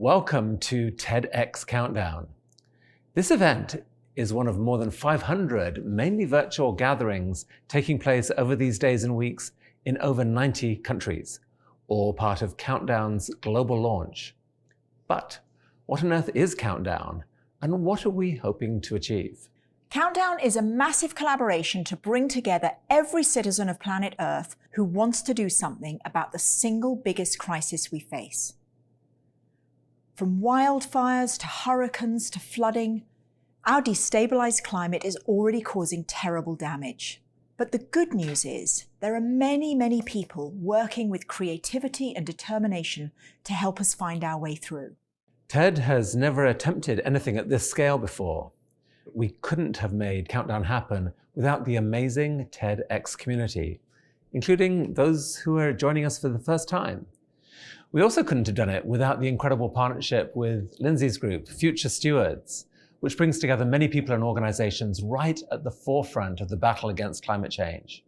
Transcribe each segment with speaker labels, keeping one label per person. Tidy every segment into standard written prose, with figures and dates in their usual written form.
Speaker 1: Welcome to TEDx Countdown. This event is one of more than 500 mainly virtual gatherings taking place over these days and weeks in over 90 countries, all part of Countdown's global launch. But what on earth is Countdown, and what are we hoping to achieve?
Speaker 2: Countdown is a massive collaboration to bring together every citizen of planet Earth who wants to do something about the single biggest crisis we face. From wildfires to hurricanes to flooding, our destabilized climate is already causing terrible damage. But the good news is there are many, many people working with creativity and determination to help us find our way through.
Speaker 1: TED has never attempted anything at this scale before. We couldn't have made Countdown happen without the amazing TEDx community, including those who are joining us for the first time. We also couldn't have done it without the incredible partnership with Lindsay's group, Future Stewards, which brings together many people and organizations right at the forefront of the battle against climate change.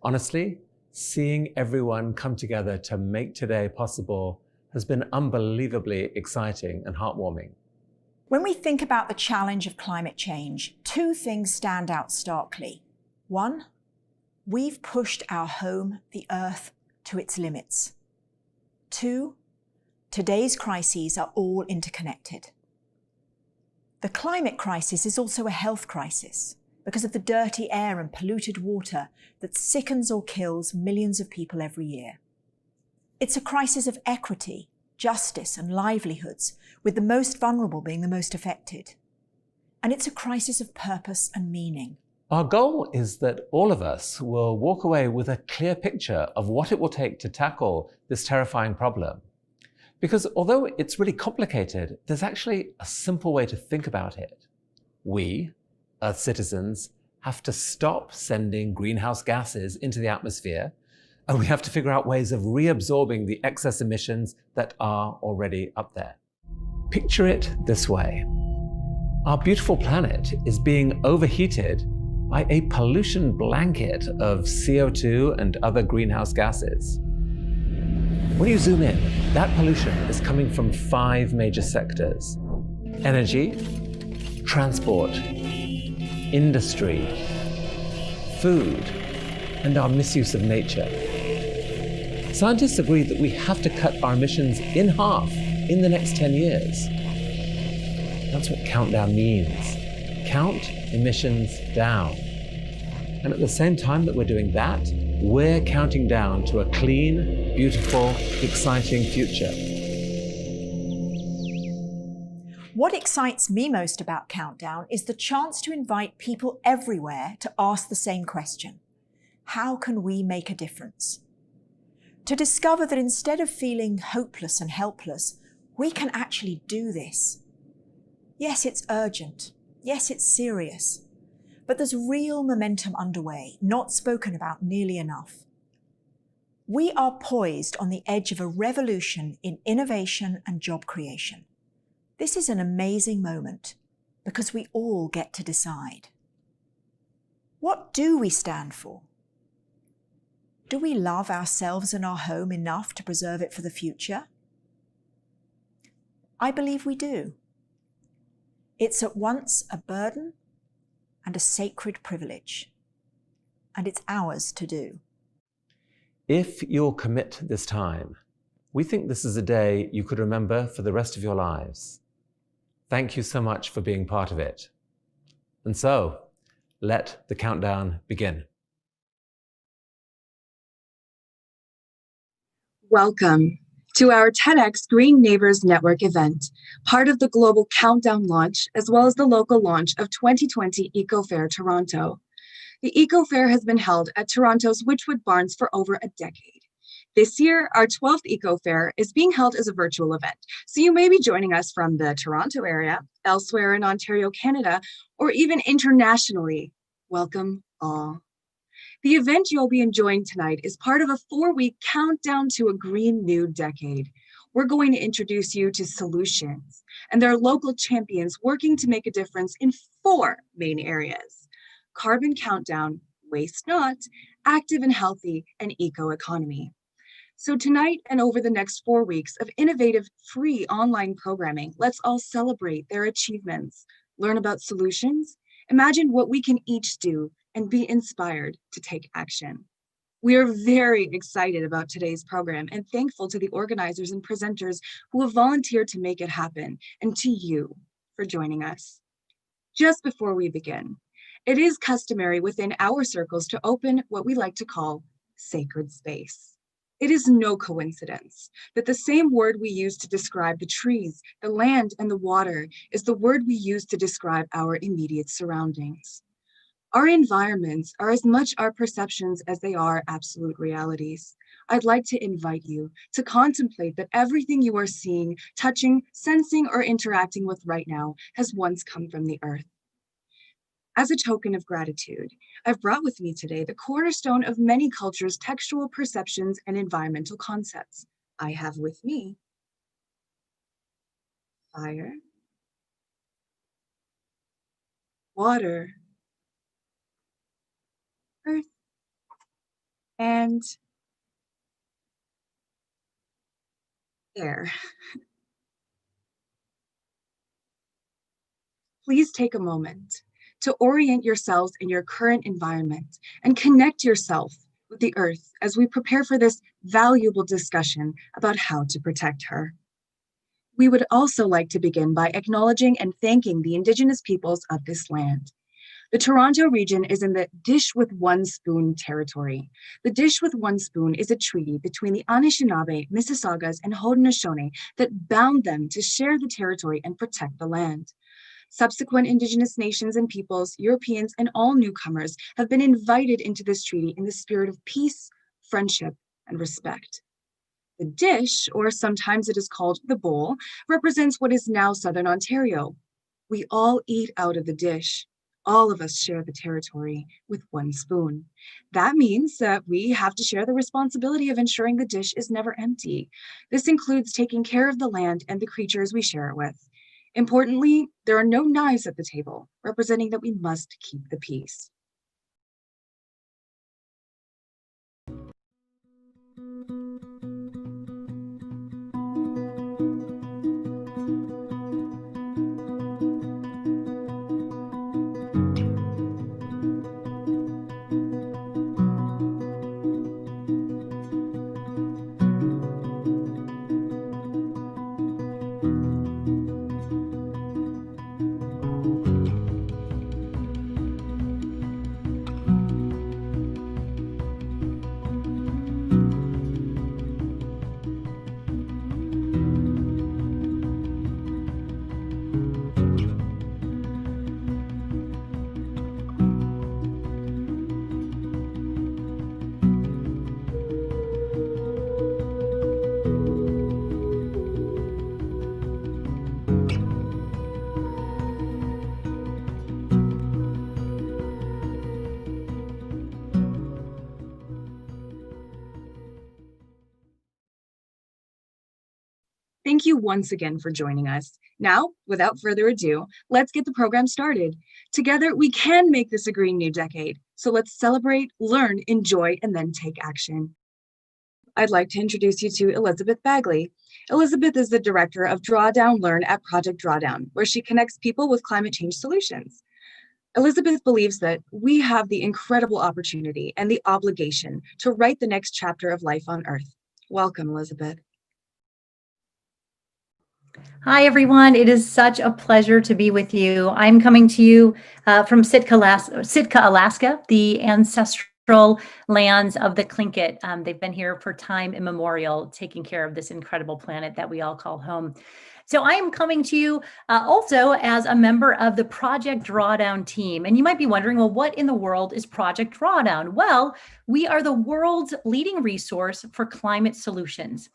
Speaker 1: Honestly, seeing everyone come together to make today possible has been unbelievably exciting and heartwarming.
Speaker 2: When we think about the challenge of climate change, two things stand out starkly. One, we've pushed our home, the Earth, to its limits. Two, today's crises are all interconnected. The climate crisis is also a health crisis because of the dirty air and polluted water that sickens or kills millions of people every year. It's a crisis of equity, justice and livelihoods, with the most vulnerable being the most affected. And it's a crisis of purpose and meaning.
Speaker 1: Our goal is that all of us will walk away with a clear picture of what it will take to tackle this terrifying problem. Because although it's really complicated, there's actually a simple way to think about it. We, Earth citizens, have to stop sending greenhouse gases into the atmosphere, and we have to figure out ways of reabsorbing the excess emissions that are already up there. Picture it this way. Our beautiful planet is being overheated by a pollution blanket of CO2 and other greenhouse gases. When you zoom in, that pollution is coming from 5 major sectors: energy, transport, industry, food, and our misuse of nature. Scientists agree that we have to cut our emissions in half in the next 10 years. That's what Countdown means. Count emissions down. And at the same time that we're doing that, we're counting down to a clean, beautiful, exciting future.
Speaker 2: What excites me most about Countdown is the chance to invite people everywhere to ask the same question. How can we make a difference? To discover that instead of feeling hopeless and helpless, we can actually do this. Yes, it's urgent. Yes, it's serious. But there's real momentum underway, not spoken about nearly enough. We are poised on the edge of a revolution in innovation and job creation. This is an amazing moment because we all get to decide. What do we stand for? Do we love ourselves and our home enough to preserve it for the future? I believe we do. It's at once a burden and a sacred privilege, and it's ours to do.
Speaker 1: If you'll commit this time, we think this is a day you could remember for the rest of your lives. Thank you so much for being part of it. And so, let the countdown begin.
Speaker 3: Welcome to our TEDx Green Neighbours Network event, part of the global Countdown launch, as well as the local launch of 2020 Eco Fair Toronto. The Eco Fair has been held at Toronto's Witchwood Barns for over a decade. This year, our 12th Eco Fair is being held as a virtual event, so you may be joining us from the Toronto area, elsewhere in Ontario, Canada, or even internationally. Welcome all. The event you'll be enjoying tonight is part of a 4-week countdown to a green new decade. We're going to introduce you to solutions, and there are local champions working to make a difference in 4 main areas: carbon countdown, waste not, active and healthy, and eco-economy. So tonight and over the next 4 weeks of innovative free online programming, let's all celebrate their achievements, learn about solutions, imagine what we can each do, and be inspired to take action. We are very excited about today's program and thankful to the organizers and presenters who have volunteered to make it happen, and to you for joining us. Just before we begin, it is customary within our circles to open what we like to call sacred space. It is no coincidence that the same word we use to describe the trees, the land, and the water is the word we use to describe our immediate surroundings. Our environments are as much our perceptions as they are absolute realities. I'd like to invite you to contemplate that everything you are seeing, touching, sensing, or interacting with right now has once come from the earth. As a token of gratitude, I've brought with me today the cornerstone of many cultures' textual perceptions and environmental concepts. I have with me fire, water, earth, and air. Please take a moment to orient yourselves in your current environment and connect yourself with the earth as we prepare for this valuable discussion about how to protect her. We would also like to begin by acknowledging and thanking the Indigenous peoples of this land. The Toronto region is in the Dish with One Spoon territory. The Dish with One Spoon is a treaty between the Anishinaabe, Mississaugas, and Haudenosaunee that bound them to share the territory and protect the land. Subsequent Indigenous nations and peoples, Europeans, and all newcomers have been invited into this treaty in the spirit of peace, friendship, and respect. The dish, or sometimes it is called the bowl, represents what is now Southern Ontario. We all eat out of the dish. All of us share the territory with one spoon. That means that we have to share the responsibility of ensuring the dish is never empty. This includes taking care of the land and the creatures we share it with. Importantly, there are no knives at the table, representing that we must keep the peace. Thank you once again for joining us. Now, without further ado, let's get the program started. Together, we can make this a green new decade. So let's celebrate, learn, enjoy, and then take action. I'd like to introduce you to Elizabeth Bagley. Elizabeth is the director of Drawdown Learn at Project Drawdown, where she connects people with climate change solutions. Elizabeth believes that we have the incredible opportunity and the obligation to write the next chapter of life on Earth. Welcome, Elizabeth.
Speaker 4: Hi, everyone. It is such a pleasure to be with you. I'm coming to you from Sitka, Alaska, the ancestral lands of the Tlingit. They've been here for time immemorial, taking care of this incredible planet that we all call home. So I am coming to you also as a member of the Project Drawdown team. And you might be wondering, well, what in the world is Project Drawdown? Well, we are the world's leading resource for climate solutions.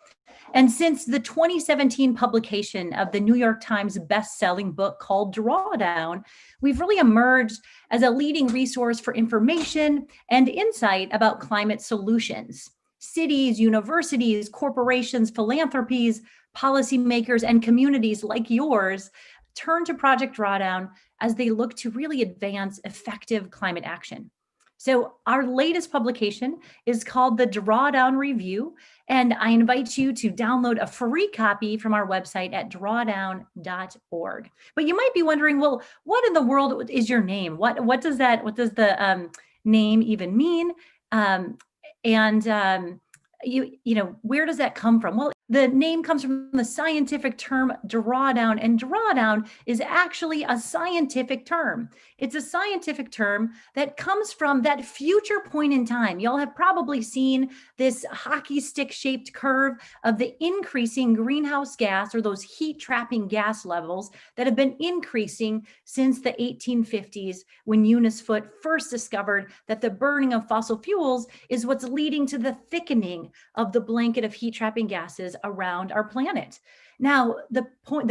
Speaker 4: And since the 2017 publication of the New York Times best-selling book called Drawdown, we've really emerged as a leading resource for information and insight about climate solutions. Cities, universities, corporations, philanthropies, policymakers, and communities like yours turn to Project Drawdown as they look to really advance effective climate action. So our latest publication is called the Drawdown Review, and I invite you to download a free copy from our website at drawdown.org. But you might be wondering, well, what in the world is your name? What does the name even mean? Where does that come from? Well, the name comes from the scientific term drawdown, and drawdown is actually a scientific term. It's a scientific term that comes from that future point in time. Y'all have probably seen this hockey stick shaped curve of the increasing greenhouse gas, or those heat trapping gas levels that have been increasing since the 1850s, when Eunice Foote first discovered that the burning of fossil fuels is what's leading to the thickening of the blanket of heat trapping gases around our planet. Now, the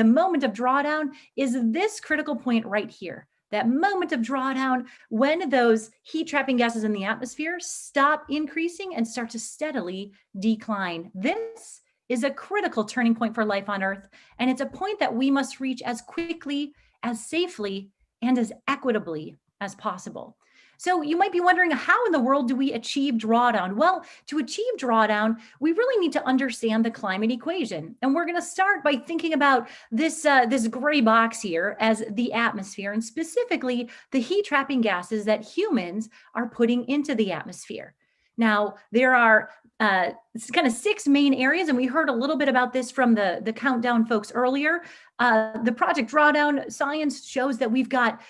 Speaker 4: moment of drawdown is this critical point right here. That moment of drawdown when those heat trapping gases in the atmosphere stop increasing and start to steadily decline. This is a critical turning point for life on Earth, and it's a point that we must reach as quickly, as safely, and as equitably as possible. So you might be wondering, how in the world do we achieve drawdown? Well, to achieve drawdown, we really need to understand the climate equation. And we're going to start by thinking about this gray box here as the atmosphere, and specifically the heat trapping gases that humans are putting into the atmosphere. Now, there are kind of 6 main areas, and we heard a little bit about this from the Countdown folks earlier. The Project Drawdown science shows that we've got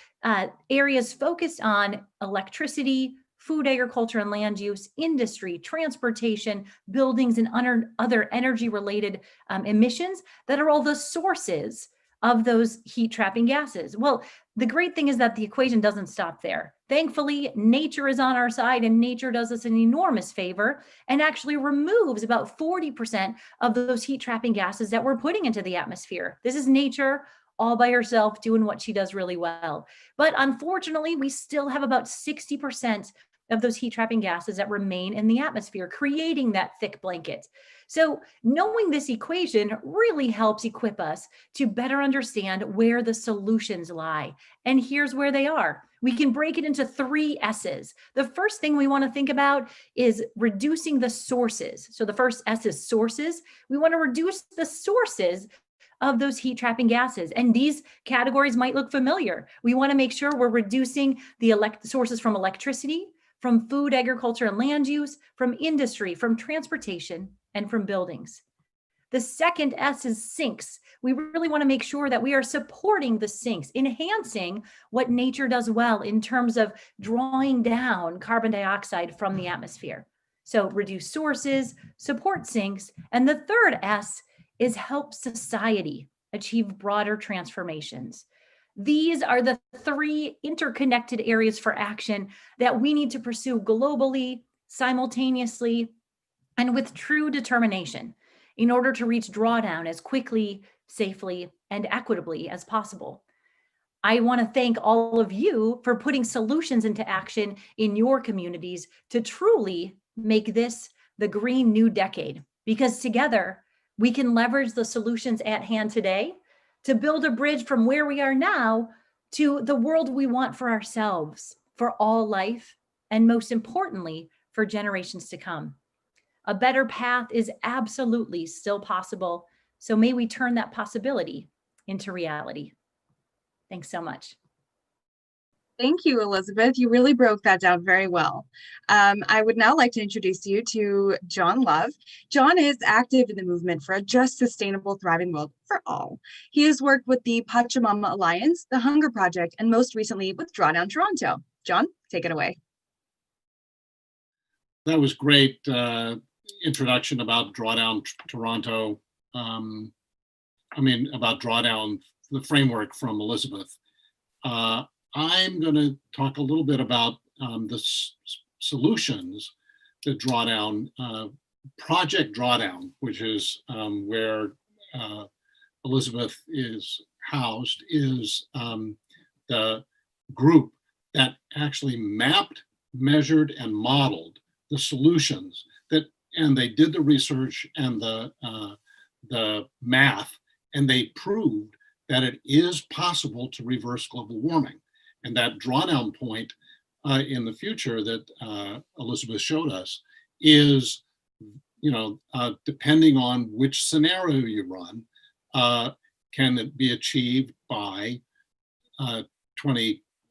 Speaker 4: areas focused on electricity, food, agriculture, and land use, industry, transportation, buildings, and other energy-related emissions that are all the sources of those heat trapping gases. Well, the great thing is that the equation doesn't stop there. Thankfully, nature is on our side, and nature does us an enormous favor and actually removes about 40% of those heat trapping gases that we're putting into the atmosphere. This is nature all by herself doing what she does really well. But unfortunately, we still have about 60% of those heat trapping gases that remain in the atmosphere, creating that thick blanket. So knowing this equation really helps equip us to better understand where the solutions lie. And here's where they are. We can break it into 3 S's. The first thing we want to think about is reducing the sources. So the first S is sources. We want to reduce the sources of those heat trapping gases. And these categories might look familiar. We want to make sure we're reducing the sources from electricity, from food, agriculture, and land use, from industry, from transportation, and from buildings. The second S is sinks. We really want to make sure that we are supporting the sinks, enhancing what nature does well in terms of drawing down carbon dioxide from the atmosphere. So reduce sources, support sinks, and the third S is help society achieve broader transformations. These are the 3 interconnected areas for action that we need to pursue globally, simultaneously, and with true determination in order to reach drawdown as quickly, safely, and equitably as possible. I want to thank all of you for putting solutions into action in your communities to truly make this the Green New Decade, because together we can leverage the solutions at hand today to build a bridge from where we are now to the world we want for ourselves, for all life, and most importantly, for generations to come. A better path is absolutely still possible, so may we turn that possibility into reality. Thanks so much.
Speaker 3: Thank you, Elizabeth. You really broke that down very well. I would now like to introduce you to John Love. John is active in the movement for a just, sustainable, thriving world for all. He has worked with the Pachamama Alliance, the Hunger Project, and most recently with Drawdown Toronto. John, take it away.
Speaker 5: That was great introduction about Drawdown Toronto. About Drawdown, the framework from Elizabeth. I'm going to talk a little bit about the solutions that Drawdown, Project Drawdown, which is where Elizabeth is housed, is the group that actually mapped, measured, and modeled the solutions and they did the research and the math, and they proved that it is possible to reverse global warming. And that drawdown point in the future that Elizabeth showed us is, depending on which scenario you run, can it be achieved by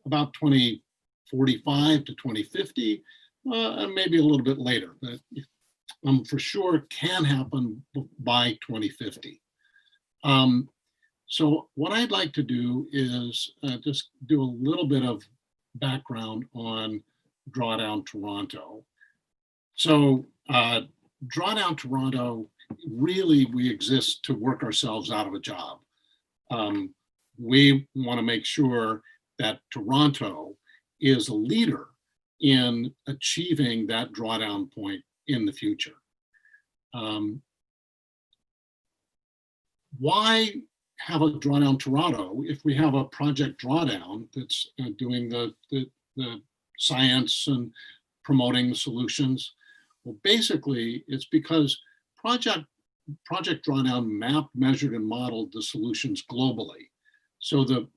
Speaker 5: about 2045 to 2050, and maybe a little bit later, but for sure can happen by 2050. So what I'd like to do is just do a little bit of background on Drawdown Toronto. So Drawdown Toronto, really we exist to work ourselves out of a job. We want to make sure that Toronto is a leader in achieving that drawdown point in the future. Why have a Drawdown Toronto if we have a Project Drawdown that's doing the science and promoting solutions? Well, basically, it's because Project Drawdown mapped, measured, and modeled the solutions globally. So the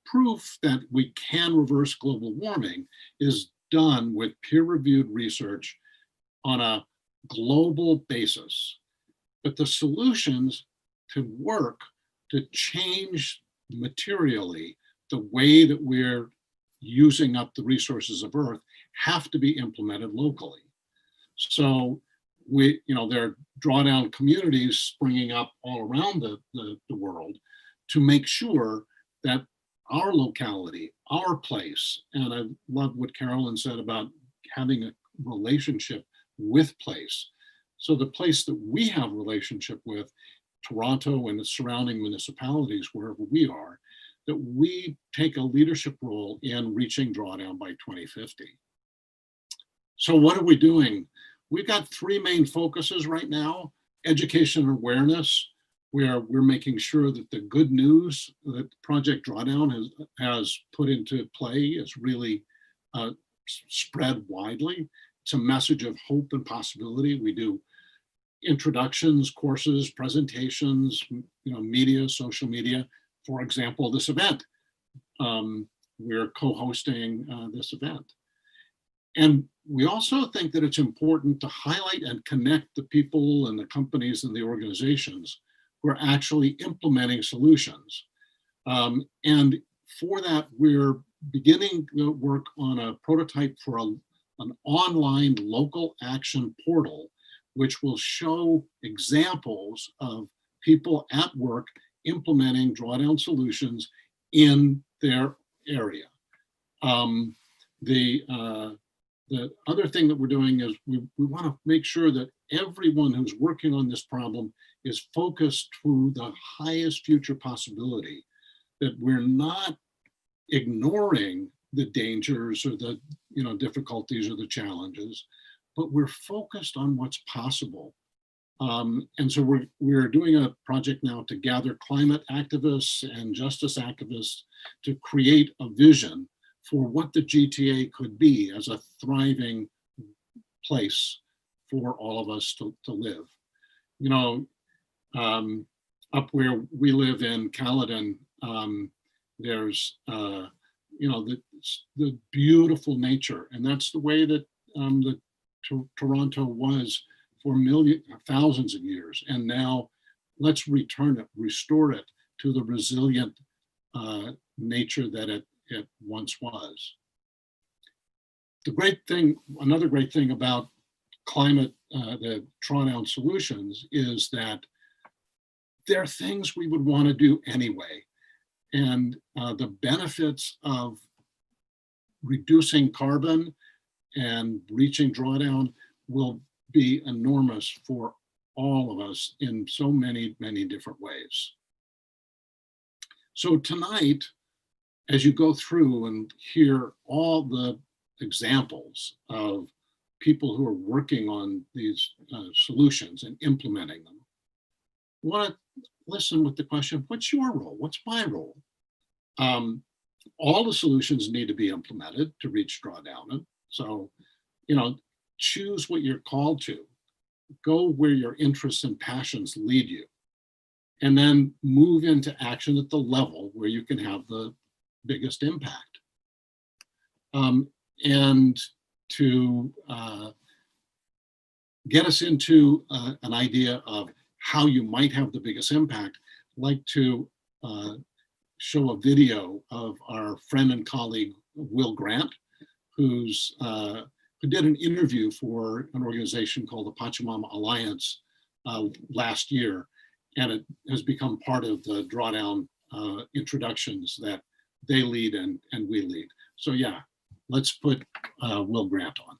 Speaker 5: proof that we can reverse global warming is done with peer-reviewed research on a global basis. But the solutions to work to change materially the way that we're using up the resources of Earth have to be implemented locally. So there are drawdown communities springing up all around the world to make sure that our locality, our place, and I love what Carolyn said about having a relationship with place. So the place that we have a relationship with, Toronto and the surrounding municipalities, wherever we are, that we take a leadership role in reaching drawdown by 2050. So what are we doing? We've got three main focuses right now: education and awareness, where we're making sure that the good news that Project Drawdown has put into play is really spread widely. It's a message of hope and possibility. We do introductions, courses, presentations, media, social media. For example, this event. We're co-hosting this event. And we also think that it's important to highlight and connect the people and the companies and the organizations who are actually implementing solutions. And for that, we're beginning the work on a prototype for an online local action portal, which will show examples of people at work implementing drawdown solutions in their area. The other thing that we're doing is we want to make sure that everyone who's working on this problem is focused to the highest future possibility, that we're not ignoring the dangers or the difficulties or the challenges, but we're focused on what's possible. And so we're doing a project now to gather climate activists and justice activists to create a vision for what the GTA could be as a thriving place for all of us to live. Up where we live in Caledon, there's the beautiful nature, and that's the way that Toronto was for thousands of years. And now let's return it, restore it to the resilient nature that it once was. Another great thing about climate, the drawdown solutions, is that there are things we would want to do anyway. And the benefits of reducing carbon and reaching drawdown will be enormous for all of us in so many, many different ways. So tonight, as you go through and hear all the examples of people who are working on these solutions and implementing them, I want to listen with the question, what's your role? What's my role? All the solutions need to be implemented to reach drawdown. So, choose what you're called to. Go where your interests and passions lead you. And then move into action at the level where you can have the biggest impact. and to get us into an idea of how you might have the biggest impact, I'd like to show a video of our friend and colleague, Will Grant, who did an interview for an organization called the Pachamama Alliance last year, and it has become part of the drawdown introductions that they lead and we lead. So yeah, let's put Will Grant on.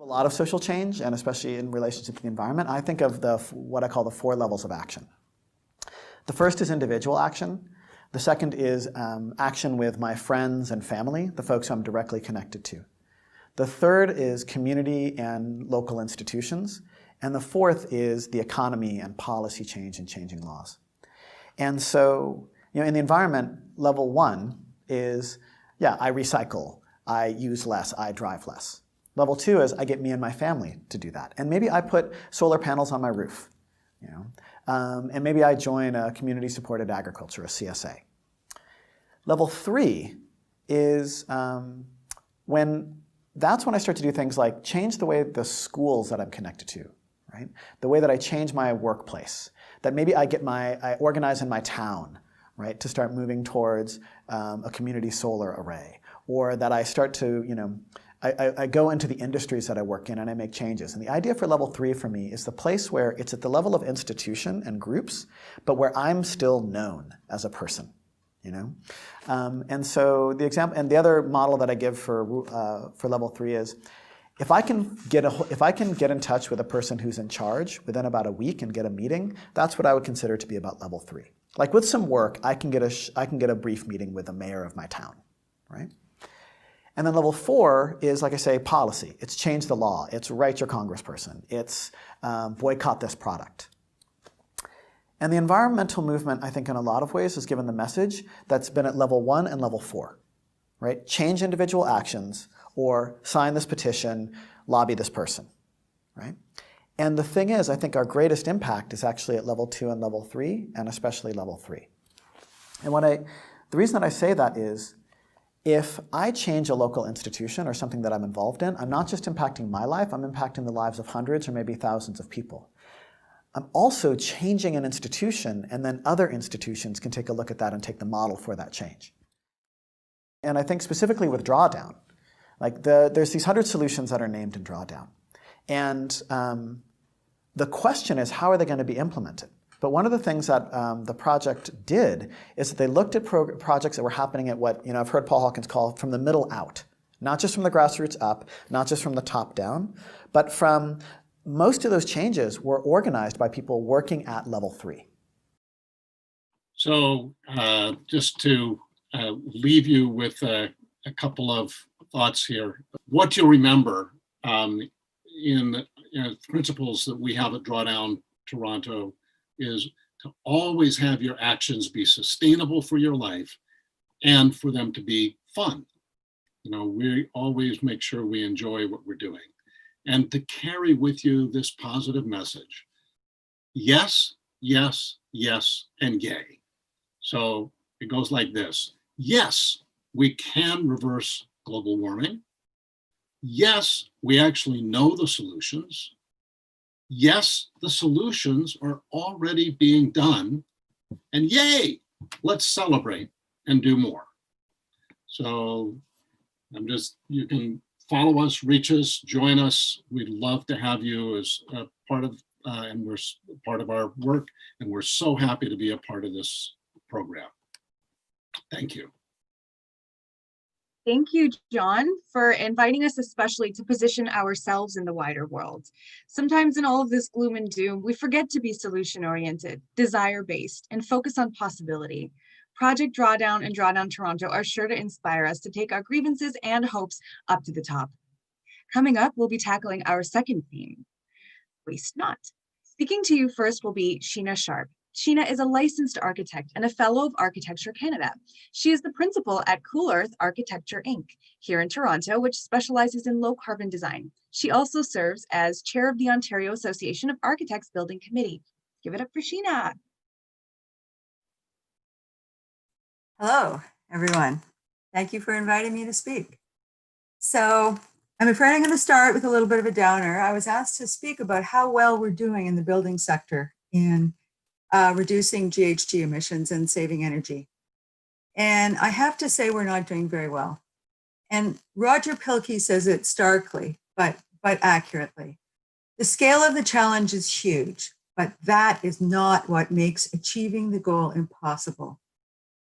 Speaker 6: A lot of social change, and especially in relationship to the environment, I think of what I call the 4 levels of action. The first is individual action. The second is action with my friends and family, the folks I'm directly connected to. The third is community and local institutions. And the fourth is the economy and policy change and changing laws. And so, in the environment, level 1 is, yeah, I recycle, I use less, I drive less. Level 2 is I get me and my family to do that. And maybe I put solar panels on my roof, and maybe I join a community-supported agriculture, a CSA. Level 3 is that's when I start to do things like change the way the schools that I'm connected to, right? The way that I change my workplace, that maybe I organize in my town, right, to start moving towards a community solar array, or that I start to, I go into the industries that I work in and I make changes. And the idea for level 3 for me is the place where it's at the level of institution and groups, but where I'm still known as a person, And so the example, and the other model that I give for level 3 is, if I can get in touch with a person who's in charge within about a week and get a meeting, that's what I would consider to be about level 3. Like with some work, I can get a brief meeting with the mayor of my town, right? And then level 4 is, like I say, policy. It's change the law. It's write your congressperson. It's boycott this product. And the environmental movement, I think in a lot of ways, has given the message that's been at level 1 and level 4, right? Change individual actions, or sign this petition, lobby this person, right? And the thing is, I think our greatest impact is actually at level 2 and level 3, and especially level 3. And the reason that I say that is, if I change a local institution or something that I'm involved in, I'm not just impacting my life, I'm impacting the lives of hundreds or maybe thousands of people. I'm also changing an institution, and then other institutions can take a look at that and take the model for that change. And I think specifically with drawdown, like there's these 100 solutions that are named in drawdown. And the question is, how are they going to be implemented? But one of the things that the project did is that they looked at projects that were happening at what I've heard Paul Hawkins call from the middle out. Not just from the grassroots up, not just from the top down, but from most of those changes were organized by people working at level 3.
Speaker 5: So just to leave you with a couple of thoughts here. What you'll remember in the principles that we have at Drawdown Toronto is to always have your actions be sustainable for your life and for them to be fun. We always make sure we enjoy what we're doing, and to carry with you this positive message. Yes, yes, yes, and yay. So it goes like this. Yes, we can reverse global warming. Yes, we actually know the solutions. Yes, the solutions are already being done. And yay, let's celebrate and do more. So you can follow us, reach us, join us. We'd love to have you as a part of, and we're part of our work, and we're so happy to be a part of this program. Thank you.
Speaker 3: Thank you, John, for inviting us especially to position ourselves in the wider world. Sometimes in all of this gloom and doom, we forget to be solution-oriented, desire-based, and focus on possibility. Project Drawdown and Drawdown Toronto are sure to inspire us to take our grievances and hopes up to the top. Coming up, we'll be tackling our second theme, waste not. Speaking to you first will be Sheena Sharp. Sheena is a licensed architect and a fellow of Architecture Canada. She is the principal at Cool Earth Architecture Inc. here in Toronto, which specializes in low carbon design. She also serves as chair of the Ontario Association of Architects Building Committee. Give it up for Sheena.
Speaker 7: Hello, everyone. Thank you for inviting me to speak. So I'm afraid I'm going to start with a little bit of a downer. I was asked to speak about how well we're doing in the building sector in reducing GHG emissions and saving energy. And I have to say we're not doing very well. And Roger Pilkey says it starkly, but accurately. The scale of the challenge is huge, but that is not what makes achieving the goal impossible.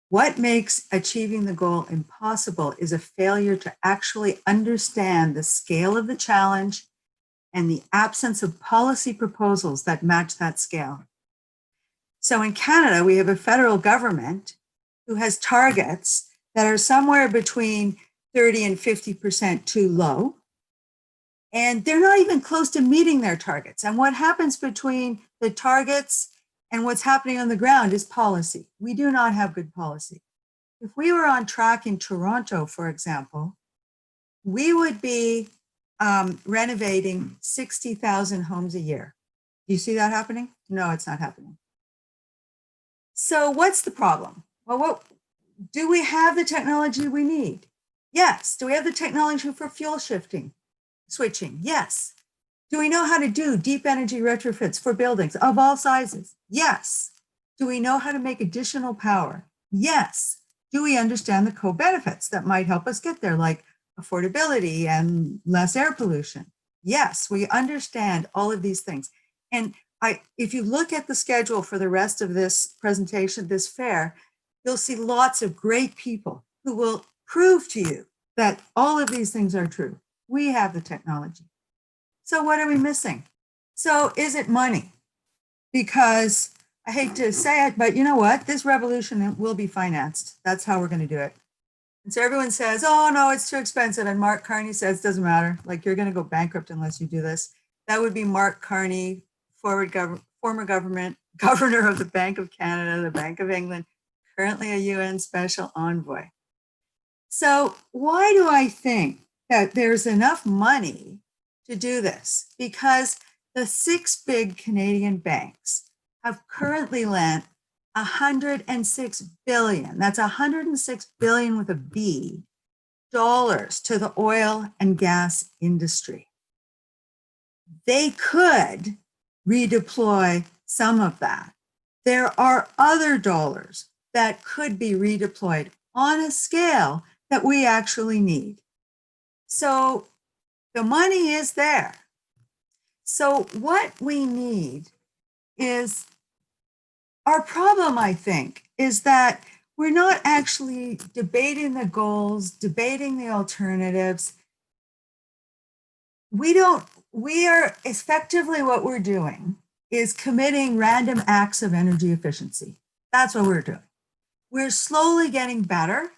Speaker 7: What makes achieving the goal impossible is a failure to actually understand the scale of the challenge and the absence of policy proposals that match that scale. So in Canada, we have a federal government who has targets that are somewhere between 30 and 50% too low. And they're not even close to meeting their targets. And what happens between the targets and what's happening on the ground is policy. We do not have good policy. If we were on track in Toronto, for example, we would be renovating 60,000 homes a year. Do you see that happening? No, it's not happening. So what's the problem? Well, do we have the technology we need? Yes. Do we have the technology for fuel switching? Yes. Do we know how to do deep energy retrofits for buildings of all sizes? Yes. Do we know how to make additional power? Yes. Do we understand the co-benefits that might help us get there, like affordability and less air pollution? Yes, we understand all of these things. And if you look at the schedule for the rest of this presentation, this fair, you'll see lots of great people who will prove to you that all of these things are true. We have the technology. So what are we missing? So is it money? Because I hate to say it, but you know what? This revolution will be financed. That's how we're going to do it. And so everyone says, oh, no, it's too expensive. And Mark Carney says, doesn't matter. Like, you're going to go bankrupt unless you do this. That would be Mark Carney, former governor of the Bank of Canada, the Bank of England, currently a UN special envoy. So why do I think that there's enough money to do this? Because the 6 big Canadian banks have currently lent $106 billion, that's $106 billion with a B, dollars to the oil and gas industry. They could redeploy some of that. There are other dollars that could be redeployed on a scale that we actually need. So the money is there. So what we need is, our problem, I think, is that we're not actually debating the goals, debating the alternatives. We are effectively, what we're doing is committing random acts of energy efficiency. That's what we're doing. We're slowly getting better,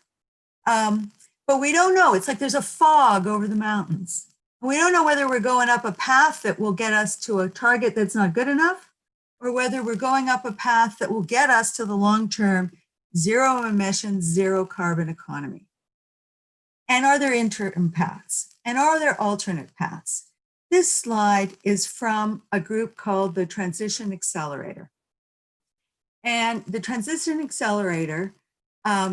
Speaker 7: but we don't know. It's like there's a fog over the mountains. We don't know whether we're going up a path that will get us to a target that's not good enough, or whether we're going up a path that will get us to the long-term zero emissions, zero carbon economy. And are there interim paths? And are there alternate paths? This slide is from a group called the Transition Accelerator. And the Transition Accelerator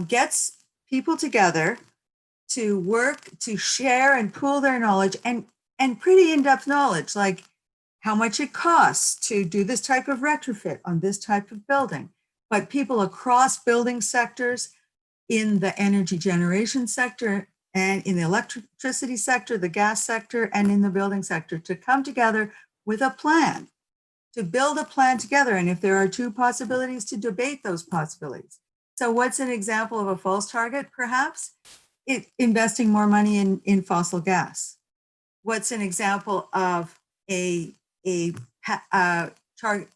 Speaker 7: gets people together to work, to share and pool their knowledge, and pretty in-depth knowledge, like how much it costs to do this type of retrofit on this type of building. But people across building sectors, in the energy generation sector, and in the electricity sector, the gas sector, and in the building sector, to come together with a plan, to build a plan together. And if there are 2 possibilities, to debate those possibilities. So what's an example of a false target, perhaps? Investing more money in fossil gas. What's an example of a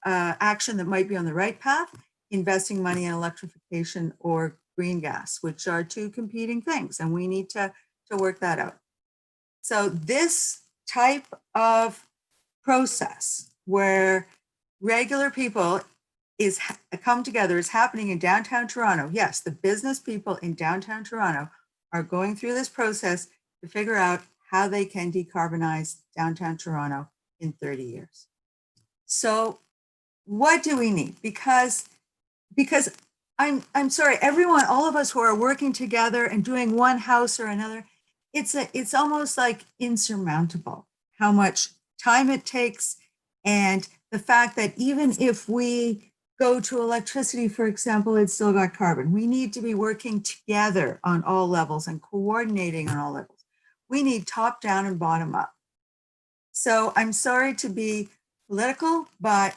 Speaker 7: action that might be on the right path? Investing money in electrification or green gas, which are 2 competing things, and we need to work that out. So this type of process where regular people come together is happening in downtown Toronto. Yes, the business people in downtown Toronto are going through this process to figure out how they can decarbonize downtown Toronto in 30 years. So what do we need? Because I'm sorry, everyone, all of us who are working together and doing one house or another, it's almost like insurmountable how much time it takes, and the fact that even if we go to electricity, for example, it's still got carbon. We need to be working together on all levels and coordinating on all levels. We need top down and bottom up. So I'm sorry to be political, but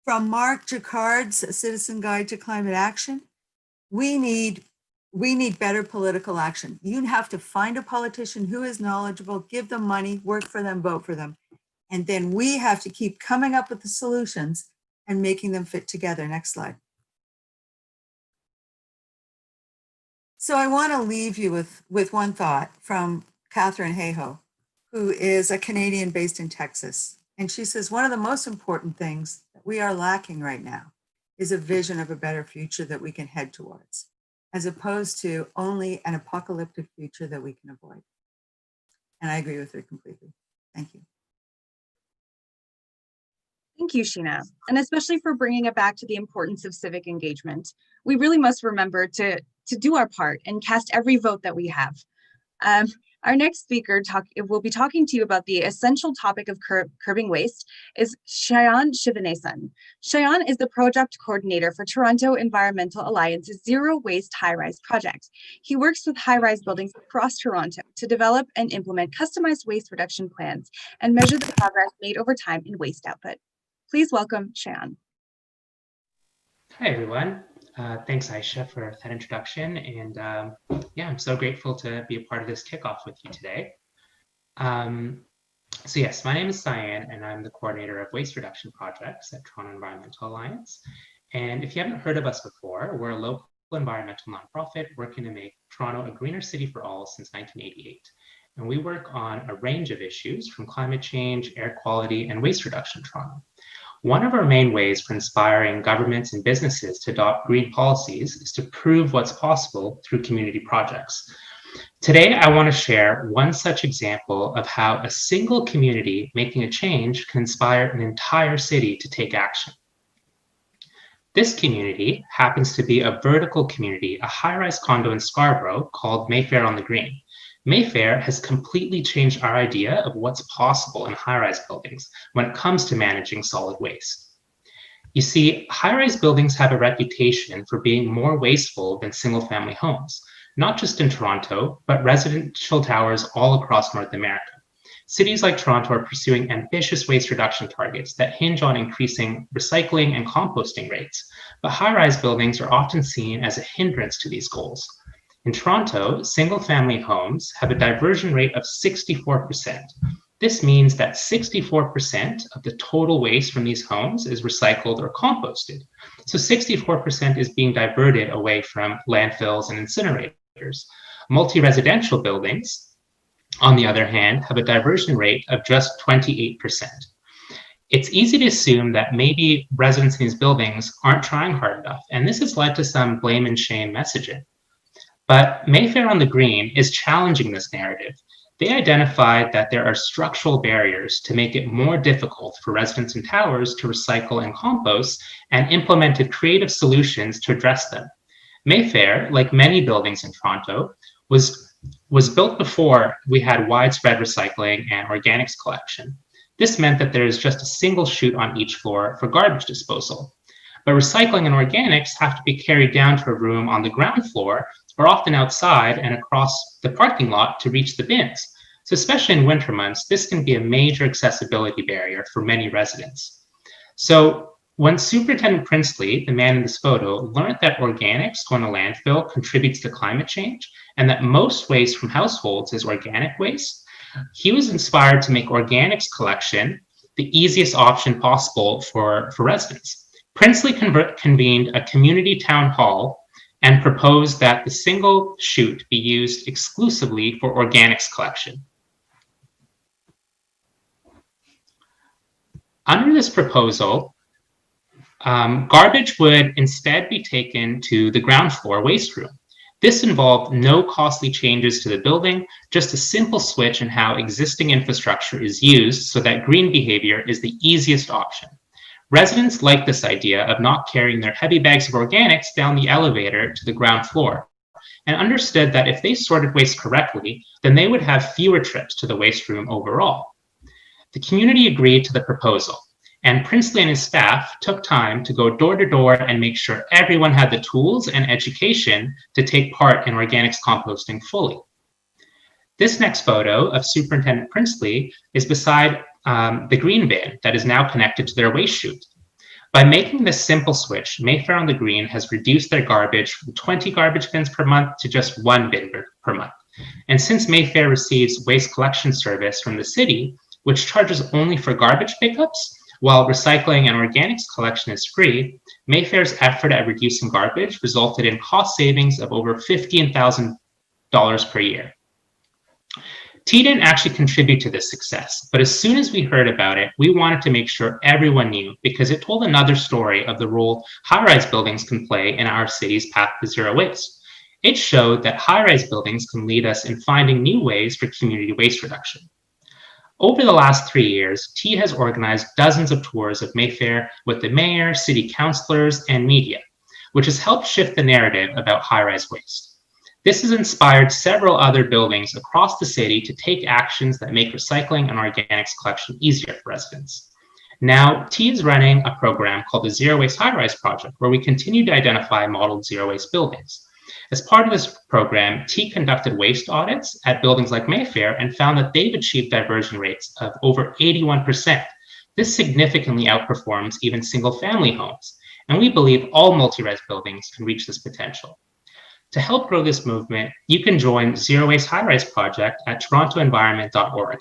Speaker 7: from Mark Jacquard's Citizen Guide to Climate Action, we need better political action. You have to find a politician who is knowledgeable, give them money, work for them, vote for them. And then we have to keep coming up with the solutions and making them fit together. Next slide. So I want to leave you with one thought from Catherine Hayhoe, who is a Canadian based in Texas. And she says, one of the most important things that we are lacking right now is a vision of a better future that we can head towards, as opposed to only an apocalyptic future that we can avoid. And I agree with her completely. Thank you.
Speaker 3: Thank you, Sheena, and especially for bringing it back to the importance of civic engagement. We really must remember to do our part and cast every vote that we have. Our next speaker will be talking to you about the essential topic of curbing waste is Shayan Shivanesan. Shayan is the project coordinator for Toronto Environmental Alliance's Zero Waste High-Rise project. He works with high-rise buildings across Toronto to develop and implement customized waste reduction plans and measure the progress made over time in waste output. Please welcome Shayan.
Speaker 8: Hi, everyone. Thanks, Aisha, for that introduction. And yeah, I'm so grateful to be a part of this kickoff with you today. So yes, my name is Cyan, and I'm the coordinator of waste reduction projects at Toronto Environmental Alliance. And if you haven't heard of us before, we're a local environmental nonprofit working to make Toronto a greener city for all since 1988. And we work on a range of issues from climate change, air quality, and waste reduction in Toronto. One of our main ways for inspiring governments and businesses to adopt green policies is to prove what's possible through community projects. Today, I want to share one such example of how a single community making a change can inspire an entire city to take action. This community happens to be a vertical community, a high-rise condo in Scarborough called Mayfair on the Green. Mayfair has completely changed our idea of what's possible in high-rise buildings when it comes to managing solid waste. You see, high-rise buildings have a reputation for being more wasteful than single-family homes, not just in Toronto, but residential towers all across North America. Cities like Toronto are pursuing ambitious waste reduction targets that hinge on increasing recycling and composting rates, but high-rise buildings are often seen as a hindrance to these goals. In Toronto, single-family homes have a diversion rate of 64%. This means that 64% of the total waste from these homes is recycled or composted. So 64% is being diverted away from landfills and incinerators. Multi-residential buildings, on the other hand, have a diversion rate of just 28%. It's easy to assume that maybe residents in these buildings aren't trying hard enough, and this has led to some blame and shame messaging. But Mayfair on the Green is challenging this narrative. They identified that there are structural barriers to make it more difficult for residents in towers to recycle and compost, and implemented creative solutions to address them. Mayfair, like many buildings in Toronto, was built before we had widespread recycling and organics collection. This meant that there is just a single chute on each floor for garbage disposal. But recycling and organics have to be carried down to a room on the ground floor, or often outside and across the parking lot to reach the bins. So especially in winter months, this can be a major accessibility barrier for many residents. So when Superintendent Princely, the man in this photo, learned that organics going to landfill contributes to climate change and that most waste from households is organic waste, he was inspired to make organics collection the easiest option possible for residents. Princely convened a community town hall and proposed that the single chute be used exclusively for organics collection. Under this proposal, garbage would instead be taken to the ground floor waste room. This involved no costly changes to the building, just a simple switch in how existing infrastructure is used so that green behavior is the easiest option. Residents liked this idea of not carrying their heavy bags of organics down the elevator to the ground floor, and understood that if they sorted waste correctly, then they would have fewer trips to the waste room overall. The community agreed to the proposal, and Princely and his staff took time to go door to door and make sure everyone had the tools and education to take part in organics composting fully. This next photo of Superintendent Princely is beside the green bin that is now connected to their waste chute. By making this simple switch, Mayfair on the Green has reduced their garbage from 20 garbage bins per month to just 1 bin per month. And since Mayfair receives waste collection service from the city, which charges only for garbage pickups, while recycling and organics collection is free, Mayfair's effort at reducing garbage resulted in cost savings of over $15,000 per year. T didn't actually contribute to this success, but as soon as we heard about it, we wanted to make sure everyone knew because it told another story of the role high-rise buildings can play in our city's path to zero waste. It showed that high-rise buildings can lead us in finding new ways for community waste reduction. Over the last 3 years, T has organized dozens of tours of Mayfair with the mayor, city councilors, and media, which has helped shift the narrative about high-rise waste. This has inspired several other buildings across the city to take actions that make recycling and organics collection easier for residents. Now, T is running a program called the Zero Waste High Rise Project, where we continue to identify modeled zero waste buildings. As part of this program, T conducted waste audits at buildings like Mayfair and found that they've achieved diversion rates of over 81%. This significantly outperforms even single-family homes, and we believe all multi-res buildings can reach this potential. To help grow this movement, you can join Zero Waste High Rise Project at torontoenvironment.org.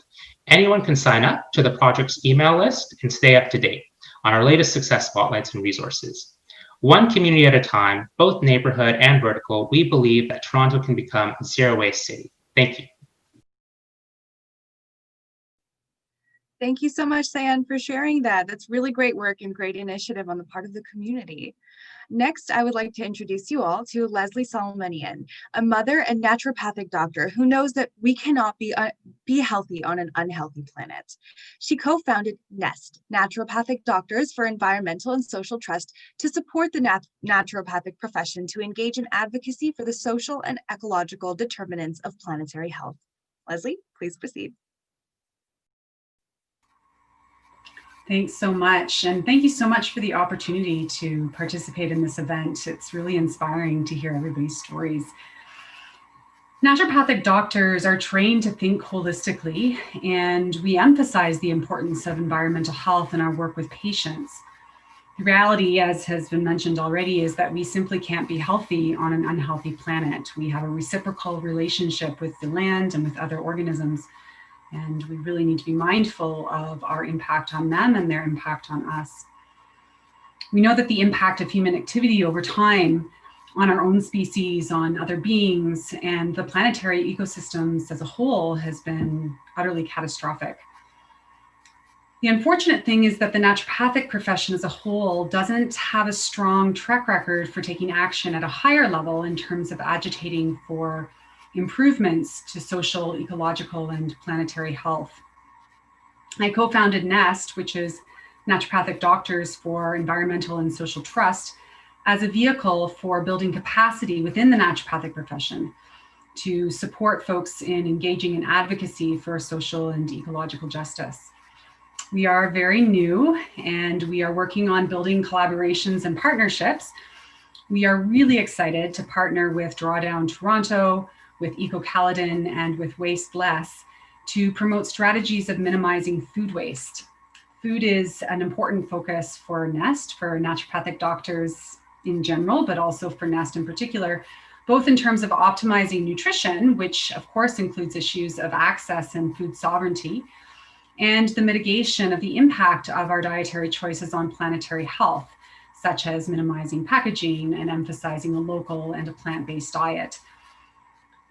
Speaker 8: Anyone can sign up to the project's email list and stay up to date on our latest success spotlights and resources. One community at a time, both neighborhood and vertical, we believe that Toronto can become a zero waste city. Thank you.
Speaker 3: Thank you so much, Sayan, for sharing that. That's really great work and great initiative on the part of the community. Next, I would like to introduce you all to Leslie Solomonian, a mother and naturopathic doctor who knows that we cannot be healthy on an unhealthy planet. She co-founded NEST, Naturopathic Doctors for Environmental and Social Trust, to support the naturopathic profession to engage in advocacy for the social and ecological determinants of planetary health. Leslie, please proceed.
Speaker 9: Thanks so much. And thank you so much for the opportunity to participate in this event. It's really inspiring to hear everybody's stories. Naturopathic doctors are trained to think holistically, and we emphasize the importance of environmental health in our work with patients. The reality, as has been mentioned already, is that we simply can't be healthy on an unhealthy planet. We have a reciprocal relationship with the land and with other organisms. And we really need to be mindful of our impact on them and their impact on us. We know that the impact of human activity over time on our own species, on other beings, and the planetary ecosystems as a whole has been utterly catastrophic. The unfortunate thing is that the naturopathic profession as a whole doesn't have a strong track record for taking action at a higher level in terms of agitating for improvements to social, ecological, and planetary health. I co-founded NEST, which is Naturopathic Doctors for Environmental and Social Trust, as a vehicle for building capacity within the naturopathic profession to support folks in engaging in advocacy for social and ecological justice. We are very new and we are working on building collaborations and partnerships. We are really excited to partner with Drawdown Toronto, with EcoCaledon, and with Waste Less to promote strategies of minimizing food waste. Food is an important focus for NEST, for naturopathic doctors in general, but also for NEST in particular, both in terms of optimizing nutrition, which of course includes issues of access and food sovereignty, and the mitigation of the impact of our dietary choices on planetary health, such as minimizing packaging and emphasizing a local and a plant-based diet.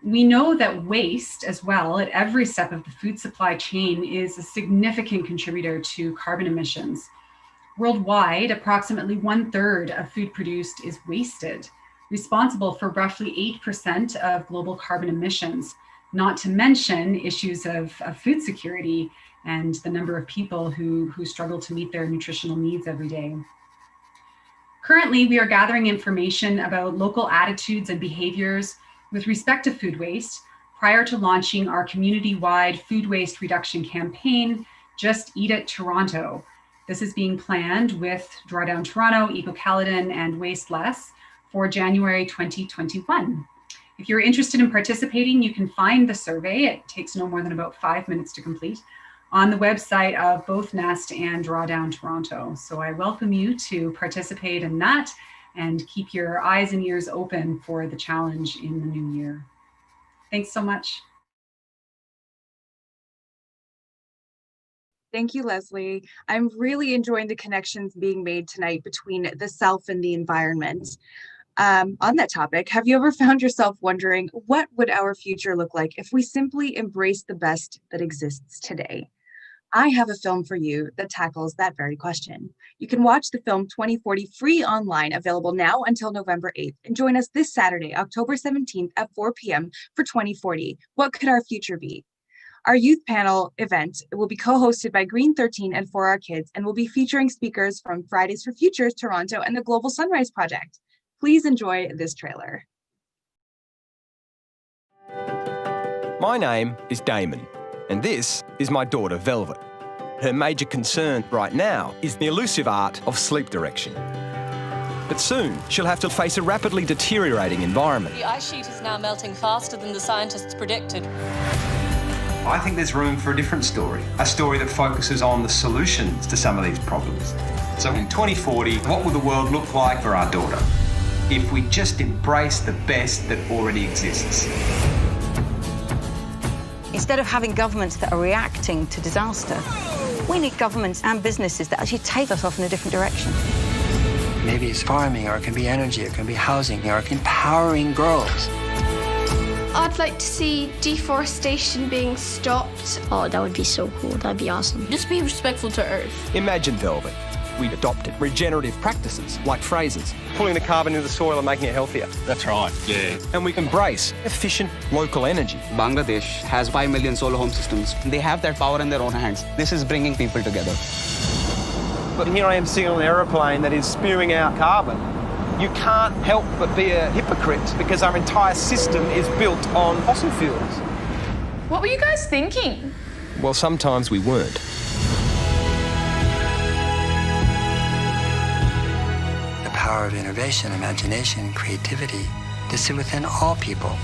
Speaker 9: We know that waste as well at every step of the food supply chain is a significant contributor to carbon emissions. Worldwide, approximately 1/3 of food produced is wasted, responsible for roughly 8% of global carbon emissions, not to mention issues of food security and the number of people who struggle to meet their nutritional needs every day. Currently, we are gathering information about local attitudes and behaviors with respect to food waste prior to launching our community-wide food waste reduction campaign, Just Eat It Toronto. This is being planned with Drawdown Toronto, Eco-Caledon, and Waste Less for January 2021. If you're interested in participating, you can find the survey. It takes no more than about 5 minutes to complete on the website of both Nest and Drawdown Toronto. So I welcome you to participate in that and keep your eyes and ears open for the challenge in the new year. Thanks so much.
Speaker 3: Thank you, Leslie. I'm really enjoying the connections being made tonight between the self and the environment. On that topic, have you ever found yourself wondering, what would our future look like if we simply embrace the best that exists today? I have a film for you that tackles that very question. You can watch the film 2040 free online, available now until November 8th, and join us this Saturday, October 17th at 4 p.m. for 2040. What could our future be? Our youth panel event will be co-hosted by Green 13 and For Our Kids, and will be featuring speakers from Fridays for Futures Toronto and the Global Sunrise Project. Please enjoy this trailer.
Speaker 10: My name is Damon, and this is my daughter, Velvet. Her major concern right now is the elusive art of sleep direction. But soon, she'll have to face a rapidly deteriorating environment.
Speaker 11: The ice sheet is now melting faster than the scientists predicted.
Speaker 12: I think there's room for a different story, a story that focuses on the solutions to some of these problems. So in 2040, what will the world look like for our daughter if we just embrace the best that already exists?
Speaker 13: Instead of having governments that are reacting to disaster, we need governments and businesses that actually take us off in a different direction.
Speaker 14: Maybe it's farming, or it can be energy, it can be housing, or empowering girls.
Speaker 15: I'd like to see deforestation being stopped.
Speaker 16: Oh, that would be so cool. That'd be awesome.
Speaker 11: Just be respectful to Earth.
Speaker 10: Imagine Velvet. We adopted regenerative practices like phrases, pulling the carbon into the soil and making it healthier.
Speaker 5: That's right, yeah.
Speaker 10: And we embrace efficient local energy.
Speaker 17: Bangladesh has 5 million solar home systems. They have that power in their own hands. This is bringing people together.
Speaker 10: But here I am sitting on an aeroplane that is spewing out carbon. You can't help but be a hypocrite because our entire system is built on fossil fuels.
Speaker 15: What were you guys thinking?
Speaker 10: Well, sometimes we weren't.
Speaker 14: The power of innovation, imagination, creativity, to sit within all people.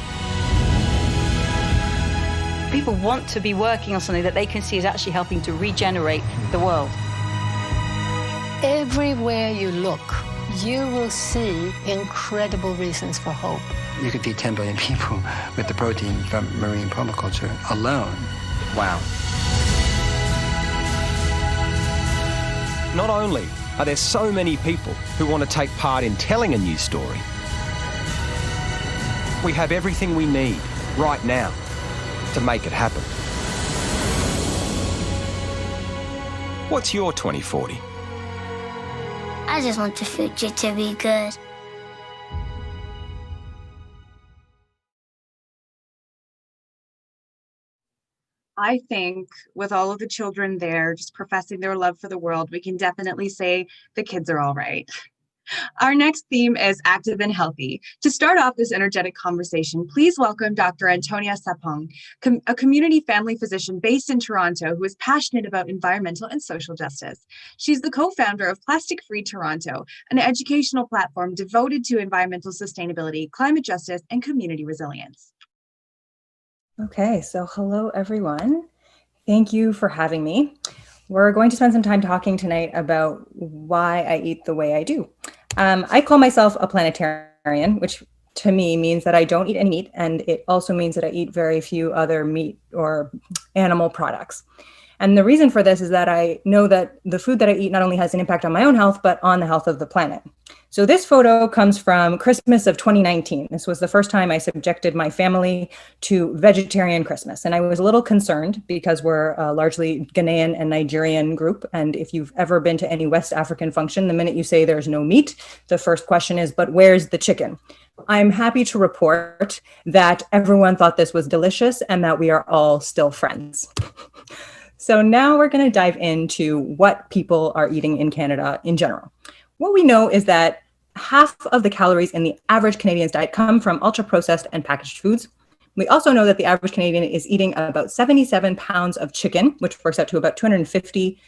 Speaker 13: People want to be working on something that they can see is actually helping to regenerate the world.
Speaker 16: Everywhere you look, you will see incredible reasons for hope.
Speaker 14: You could feed 10 billion people with the protein from marine permaculture alone.
Speaker 10: Wow. Not only are there so many people who want to take part in telling a new story, we have everything we need right now to make it happen. What's your 2040?
Speaker 16: I just want the future to be good.
Speaker 3: I think with all of the children there just professing their love for the world, we can definitely say the kids are all right. Our next theme is active and healthy. To start off this energetic conversation, please welcome Dr. Antonia Sapong, a community family physician based in Toronto who is passionate about environmental and social justice. She's the co-founder of Plastic Free Toronto, an educational platform devoted to environmental sustainability, climate justice, and community resilience.
Speaker 18: Okay, so hello everyone. Thank you for having me. We're going to spend some time talking tonight about why I eat the way I do. I call myself a planetarian, which to me means that I don't eat any meat, and it also means that I eat very few other meat or animal products. And the reason for this is that I know that the food that I eat not only has an impact on my own health, but on the health of the planet. So this photo comes from Christmas of 2019. This was the first time I subjected my family to vegetarian Christmas. And I was a little concerned because we're a largely Ghanaian and Nigerian group. And if you've ever been to any West African function, the minute you say there's no meat, the first question is, but where's the chicken? I'm happy to report that everyone thought this was delicious and that we are all still friends. So now we're going to dive into what people are eating in Canada in general. What we know is that half of the calories in the average Canadian's diet come from ultra-processed and packaged foods. We also know that the average Canadian is eating about 77 pounds of chicken, which works out to about 250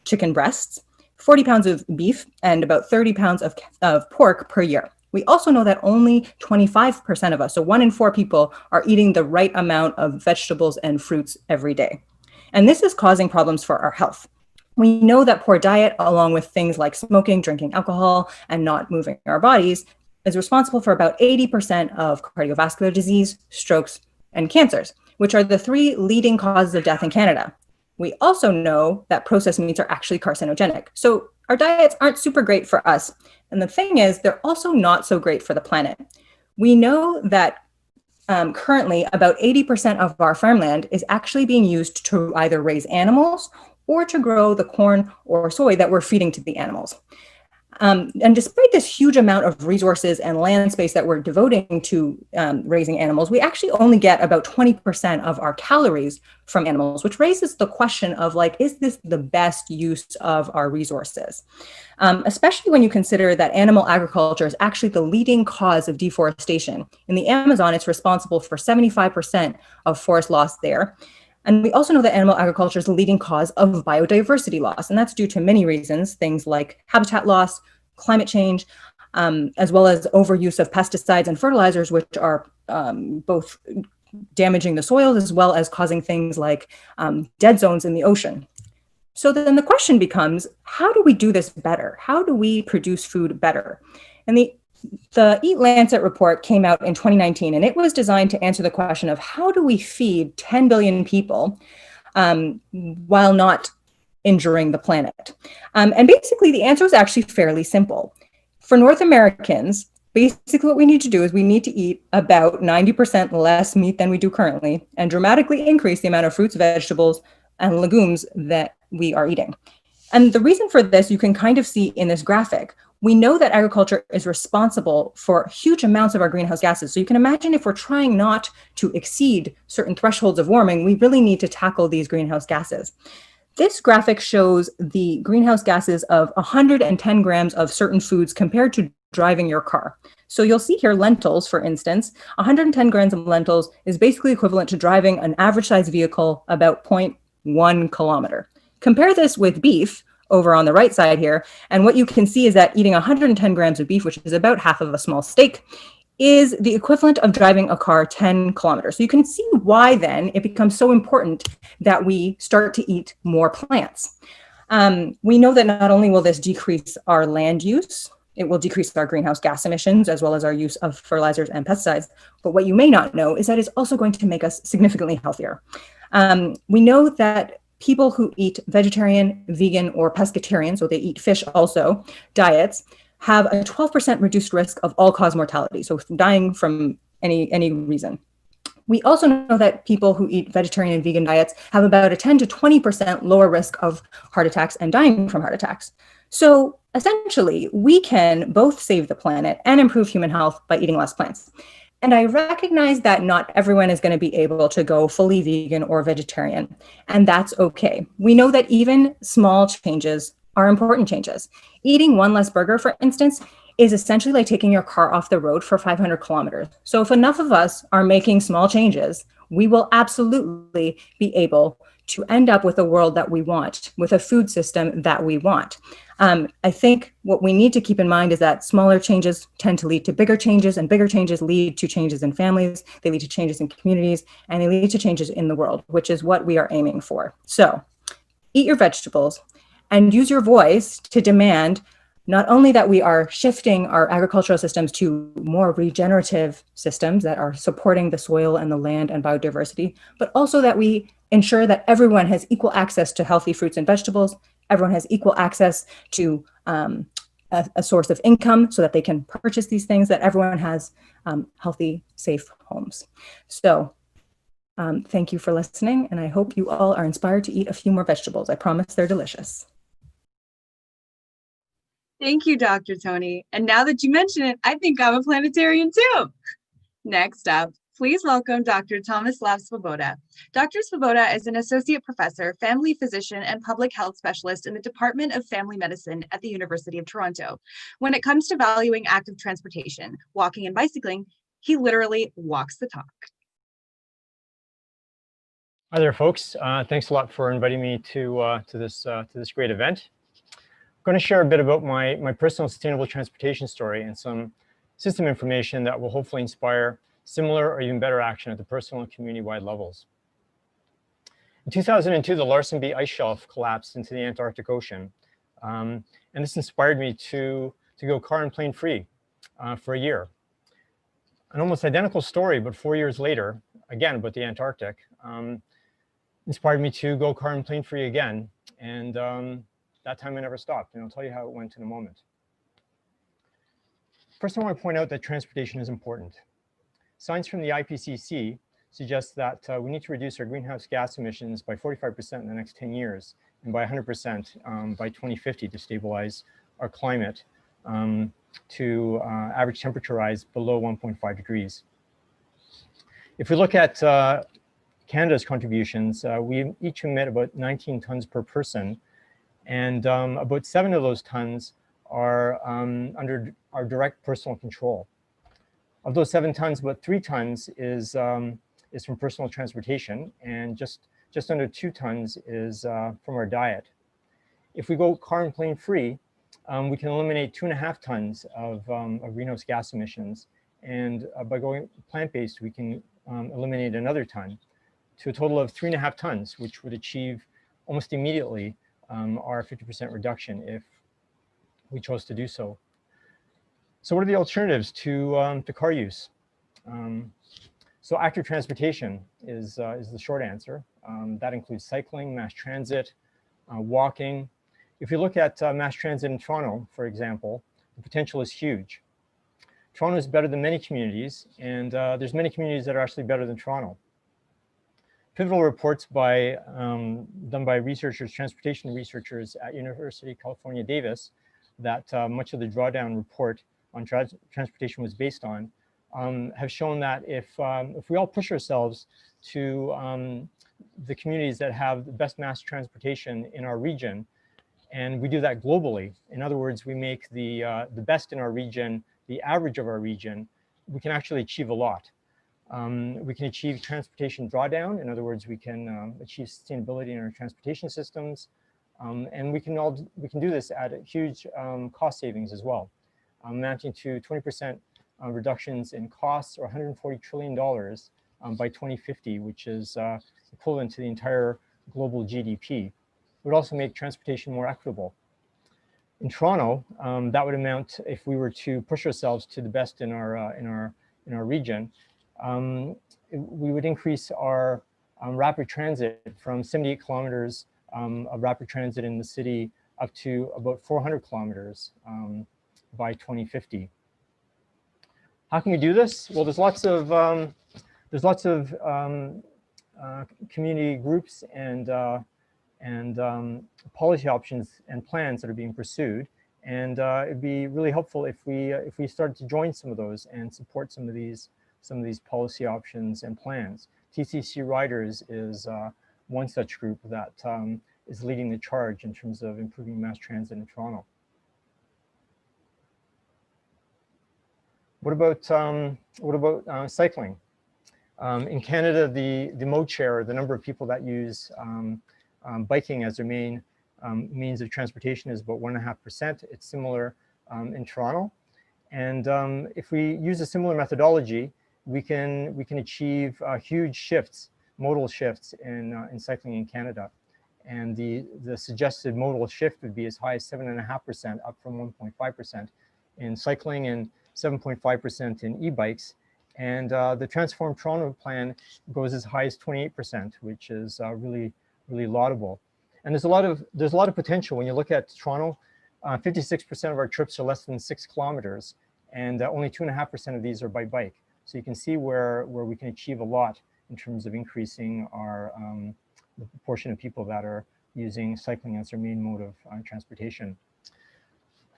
Speaker 18: chicken breasts, 40 pounds of beef, and about 30 pounds of pork per year. We also know that only 25% of us, so 1 in 4 people, are eating the right amount of vegetables and fruits every day. And this is causing problems for our health. We know that poor diet, along with things like smoking, drinking alcohol, and not moving our bodies, is responsible for about 80% of cardiovascular disease, strokes, and cancers, which are the 3 leading causes of death in Canada. We also know that processed meats are actually carcinogenic. So our diets aren't super great for us. And the thing is, they're also not so great for the planet. We know that currently about 80% of our farmland is actually being used to either raise animals or to grow the corn or soy that we're feeding to the animals. And despite this huge amount of resources and land space that we're devoting to raising animals, we actually only get about 20% of our calories from animals, which raises the question of like, is this the best use of our resources? Especially when you consider that animal agriculture is actually the leading cause of deforestation. In the Amazon, it's responsible for 75% of forest loss there. And we also know that animal agriculture is the leading cause of biodiversity loss. And that's due to many reasons, things like habitat loss, climate change, as well as overuse of pesticides and fertilizers, which are both damaging the soils as well as causing things like dead zones in the ocean. So then the question becomes, how do we do this better? How do we produce food better? And the Eat Lancet report came out in 2019, and it was designed to answer the question of how do we feed 10 billion people while not injuring the planet? And basically, the answer is actually fairly simple. For North Americans, basically what we need to do is we need to eat about 90% less meat than we do currently and dramatically increase the amount of fruits, vegetables, and legumes that we are eating. And the reason for this, you can kind of see in this graphic. We know that agriculture is responsible for huge amounts of our greenhouse gases. So you can imagine if we're trying not to exceed certain thresholds of warming, we really need to tackle these greenhouse gases. This graphic shows the greenhouse gases of 110 grams of certain foods compared to driving your car. So you'll see here lentils, for instance, 110 grams of lentils is basically equivalent to driving an average size vehicle about 0.1 kilometer. Compare this with beef, over on the right side here. And what you can see is that eating 110 grams of beef, which is about half of a small steak, is the equivalent of driving a car 10 kilometers. So you can see why then it becomes so important that we start to eat more plants. We know that not only will this decrease our land use, it will decrease our greenhouse gas emissions as well as our use of fertilizers and pesticides. But what you may not know is that it's also going to make us significantly healthier. We know that people who eat vegetarian, vegan, or pescatarian, so they eat fish also, diets, have a 12% reduced risk of all-cause mortality, so dying from any reason. We also know that people who eat vegetarian and vegan diets have about a 10 to 20% lower risk of heart attacks and dying from heart attacks. So essentially, we can both save the planet and improve human health by eating less plants. And I recognize that not everyone is going to be able to go fully vegan or vegetarian, and that's okay. We know that even small changes are important changes. Eating one less burger, for instance, is essentially like taking your car off the road for 500 kilometers. So if enough of us are making small changes, we will absolutely be able to end up with a world that we want, with a food system that we want. I think what we need to keep in mind is that smaller changes tend to lead to bigger changes, and bigger changes lead to changes in families, they lead to changes in communities, and they lead to changes in the world, which is what we are aiming for. So eat your vegetables and use your voice to demand not only that we are shifting our agricultural systems to more regenerative systems that are supporting the soil and the land and biodiversity, but also that we ensure that everyone has equal access to healthy fruits and vegetables, everyone has equal access to a source of income so that they can purchase these things, that everyone has healthy, safe homes. So thank you for listening, and I hope you all are inspired to eat a few more vegetables. I promise they're delicious.
Speaker 3: Thank you, Dr. Tony. And now that you mention it, I think I'm a planetarian too. Next up, Please welcome Dr. Tomislav Svoboda. Dr. Svoboda is an associate professor, family physician, and public health specialist in the Department of Family Medicine at the University of Toronto. When it comes to valuing active transportation, walking and bicycling, he literally walks the talk.
Speaker 19: Hi there, folks. Thanks a lot for inviting me to this great event. I'm going to share a bit about my personal sustainable transportation story and some system information that will hopefully inspire similar or even better action at the personal and community-wide levels. In 2002, the Larsen B ice shelf collapsed into the Antarctic Ocean, and this inspired me to go car and plane free for a year. An almost identical story, but 4 years later, again about the Antarctic, inspired me to go car and plane free again, and that time I never stopped, and I'll tell you how it went in a moment. First, I want to point out that transportation is important. Science from the IPCC suggests that we need to reduce our greenhouse gas emissions by 45% in the next 10 years and by 100% by 2050 to stabilize our climate to average temperature rise below 1.5 degrees. If we look at Canada's contributions, we each emit about 19 tons per person, and about 7 of those tons are under our direct personal control. Of those 7 tons, about 3 tons is from personal transportation, and just under 2 tons is from our diet. If we go car and plane free, we can eliminate 2.5 tons of greenhouse gas emissions, and by going plant-based, we can eliminate another ton to a total of 3.5 tons, which would achieve almost immediately our 50% reduction if we chose to do so. So what are the alternatives to car use? So active transportation is the short answer. That includes cycling, mass transit, walking. If you look at mass transit in Toronto, for example, the potential is huge. Toronto is better than many communities, and there's many communities that are actually better than Toronto. Pivotal reports done by researchers, transportation researchers at University of California, Davis, that much of the drawdown report on transportation was based on, have shown that if we all push ourselves to the communities that have the best mass transportation in our region, and we do that globally, in other words, we make the best in our region the average of our region, we can actually achieve a lot. We can achieve transportation drawdown, in other words, we can achieve sustainability in our transportation systems, and we can do this at huge cost savings as well, amounting to 20% reductions in costs, or $140 trillion by 2050, which is equivalent to the entire global GDP. It would also make transportation more equitable. In Toronto, that would amount, if we were to push ourselves to the best in our region, we would increase our rapid transit from 78 kilometers of rapid transit in the city up to about 400 kilometers by 2050. How can we do this? Well, there's lots of community groups and policy options and plans that are being pursued, and it'd be really helpful if we started to join some of those and support some of these policy options and plans. TCC Riders is one such group that is leading the charge in terms of improving mass transit in Toronto. What about cycling? In Canada, the mode share, the number of people that use biking as their main means of transportation is about 1.5%. It's similar in Toronto. And if we use a similar methodology, we can achieve huge shifts, modal shifts in cycling in Canada. And the suggested modal shift would be as high as 7.5%, up from 1.5% in cycling and 7.5% in e-bikes. And the Transform Toronto plan goes as high as 28%, which is really laudable. And there's a lot of potential when you look at Toronto. 56% of our trips are less than 6 kilometers, and only 2.5% of these are by bike. So you can see where we can achieve a lot in terms of increasing our the proportion of people that are using cycling as their main mode of transportation.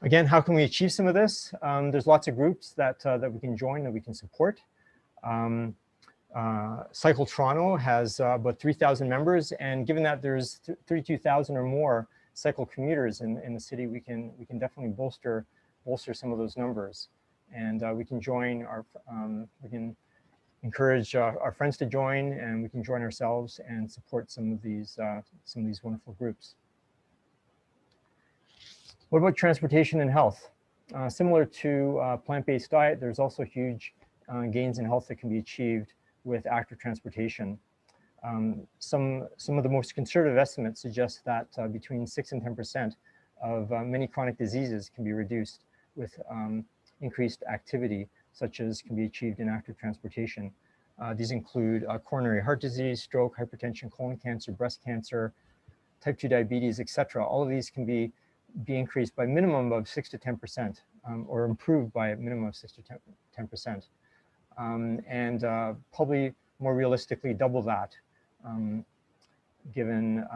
Speaker 19: Again, how can we achieve some of this? There's lots of groups that we can join, that we can support. Cycle Toronto has about 3,000 members, and given that there's 32,000 or more cycle commuters in the city, we can definitely bolster some of those numbers, and we can join we can encourage our friends to join, and we can join ourselves and support some of these wonderful groups. What about transportation and health? Similar to plant-based diet, there's also huge gains in health that can be achieved with active transportation. Some of the most conservative estimates suggest that between 6 and 10% of many chronic diseases can be reduced with increased activity, such as can be achieved in active transportation. These include coronary heart disease, stroke, hypertension, colon cancer, breast cancer, type 2 diabetes, etc. All of these can be increased by a minimum of 6 to 10%, or improved by a minimum of 6 to 10%. And probably more realistically double that, given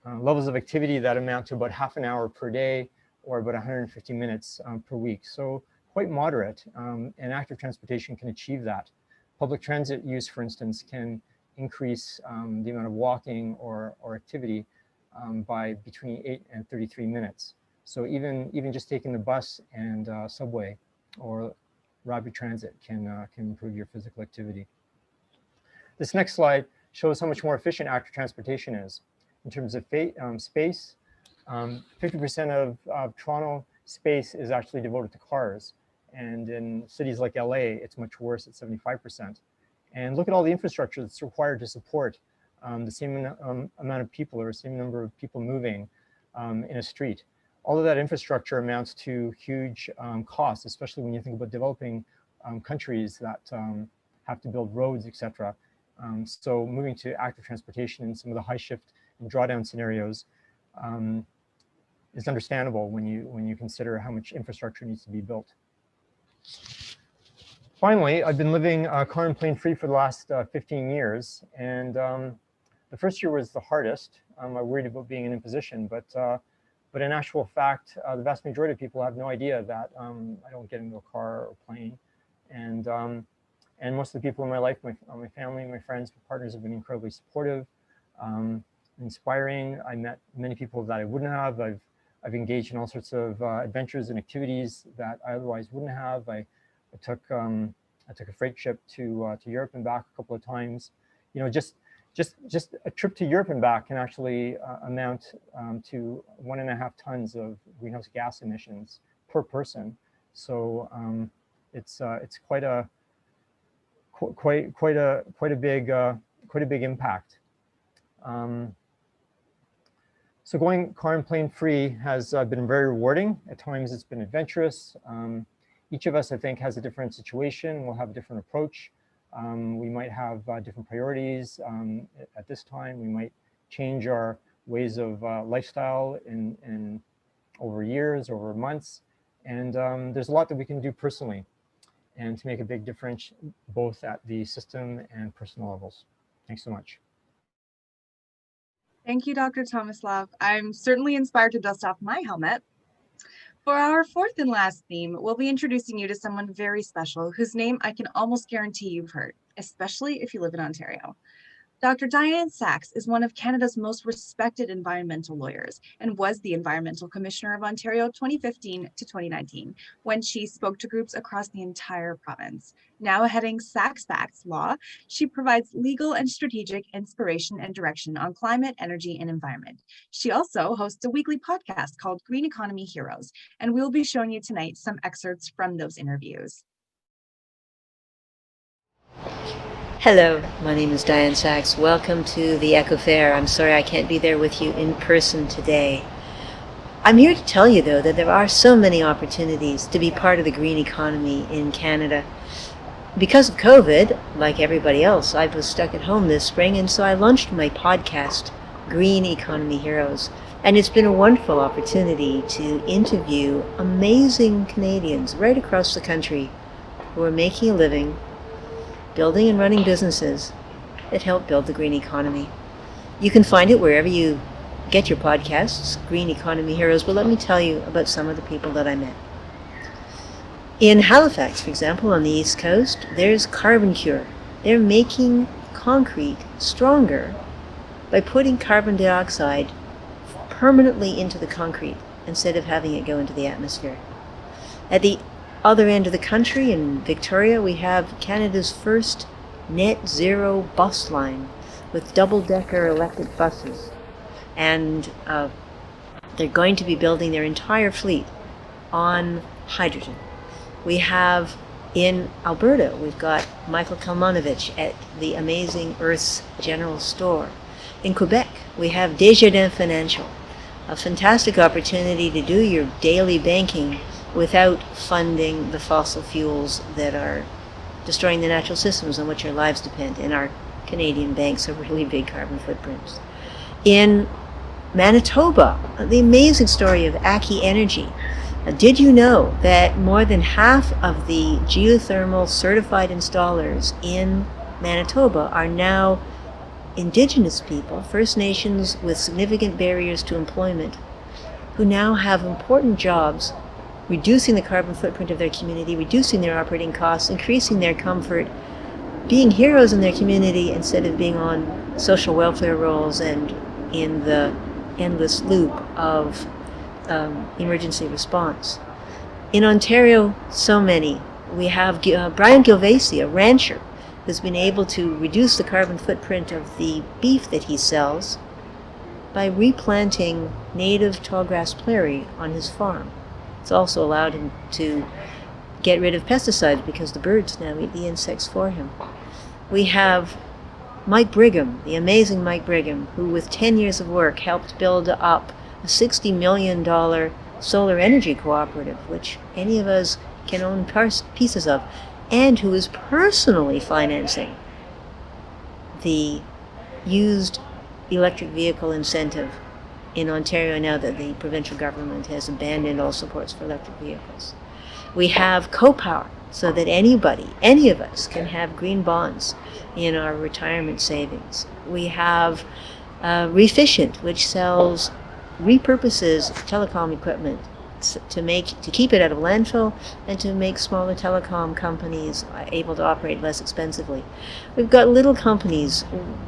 Speaker 19: levels of activity that amount to about half an hour per day or about 150 minutes per week. So quite moderate, and active transportation can achieve that. Public transit use, for instance, can increase the amount of walking or activity by between 8 and 33 minutes. So even just taking the bus and subway or rapid transit can improve your physical activity. This next slide shows how much more efficient active transportation is. In terms of space, 50% of Toronto space is actually devoted to cars. And in cities like LA, it's much worse at 75%. And look at all the infrastructure that's required to support the same amount of people or the same number of people moving in a street. All of that infrastructure amounts to huge costs, especially when you think about developing countries that have to build roads, etc. So moving to active transportation in some of the high shift and drawdown scenarios is understandable when you consider how much infrastructure needs to be built. Finally, I've been living car and plane free for the last 15 years, and the first year was the hardest. I worried about being in a position, but in actual fact, the vast majority of people have no idea that I don't get into a car or plane, and most of the people in my life, my family, my friends, my partners have been incredibly supportive, inspiring. I met many people that I wouldn't have. I've engaged in all sorts of adventures and activities that I otherwise wouldn't have. I took a freight ship to Europe and back a couple of times. You know, just a trip to Europe and back can actually amount to 1.5 tons of greenhouse gas emissions per person. So it's quite a big impact. So going car and plane free has been very rewarding. At times it's been adventurous. Each of us, I think, has a different situation. We'll have a different approach. We might have different priorities at this time. We might change our ways of lifestyle in over years, over months. And there's a lot that we can do personally and to make a big difference both at the system and personal levels. Thanks so much.
Speaker 3: Thank you, Dr. Tomislav. I'm certainly inspired to dust off my helmet. For our fourth and last theme, we'll be introducing you to someone very special whose name I can almost guarantee you've heard, especially if you live in Ontario. Dr. Diane Sachs is one of Canada's most respected environmental lawyers and was the Environmental Commissioner of Ontario 2015 to 2019, when she spoke to groups across the entire province. Now heading Sachs Facts Law, she provides legal and strategic inspiration and direction on climate, energy, and environment. She also hosts a weekly podcast called Green Economy Heroes, and we'll be showing you tonight some excerpts from those interviews.
Speaker 20: Hello, my name is Diane Sachs. Welcome to the Eco Fair. I'm sorry I can't be there with you in person today. I'm here to tell you, though, that there are so many opportunities to be part of the green economy in Canada. Because of COVID, like everybody else, I was stuck at home this spring, and so I launched my podcast, Green Economy Heroes. And it's been a wonderful opportunity to interview amazing Canadians right across the country who are making a living building and running businesses that help build the green economy. You can find it wherever you get your podcasts, Green Economy Heroes, but let me tell you about some of the people that I met. In Halifax, for example, on the East Coast, there's Carbon Cure. They're making concrete stronger by putting carbon dioxide permanently into the concrete instead of having it go into the atmosphere. At the other end of the country, in Victoria, we have Canada's first net zero bus line with double-decker electric buses. And they're going to be building their entire fleet on hydrogen. We have in Alberta, we've got Michael Kalmanovich at the amazing Earth's General Store. In Quebec, we have Desjardins Financial, a fantastic opportunity to do your daily banking without funding the fossil fuels that are destroying the natural systems on which our lives depend. And our Canadian banks have really big carbon footprints. In Manitoba, the amazing story of Aki Energy. Did you know that more than half of the geothermal certified installers in Manitoba are now Indigenous people, First Nations with significant barriers to employment, who now have important jobs, reducing the carbon footprint of their community, reducing their operating costs, increasing their comfort, being heroes in their community instead of being on social welfare rolls and in the endless loop of emergency response. In Ontario, so many. We have Brian Gilvacy, a rancher, who's been able to reduce the carbon footprint of the beef that he sells by replanting native tallgrass prairie on his farm. It's also allowed him to get rid of pesticides because the birds now eat the insects for him. We have Mike Brigham, the amazing Mike Brigham, who with 10 years of work helped build up a $60 million solar energy cooperative, which any of us can own pieces of, and who is personally financing the used electric vehicle incentive in Ontario now that the provincial government has abandoned all supports for electric vehicles. We have CoPower, so that anybody, any of us, can have green bonds in our retirement savings. We have Refficient, which repurposes telecom equipment to keep it out of landfill and to make smaller telecom companies able to operate less expensively. We've got little companies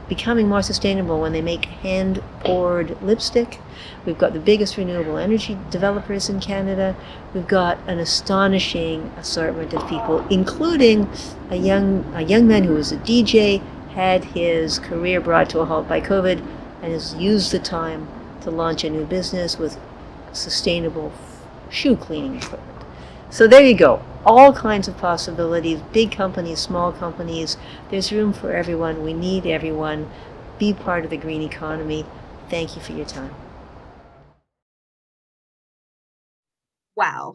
Speaker 20: becoming more sustainable when they make hand-poured lipstick. We've got the biggest renewable energy developers in Canada. We've got an astonishing assortment of people, including a young man who was a DJ, had his career brought to a halt by COVID, and has used the time to launch a new business with sustainable shoe cleaning equipment. So there you go. All kinds of possibilities, big companies, small companies. There's room for everyone. We need everyone. Be part of the green economy. Thank you for your time.
Speaker 21: Wow.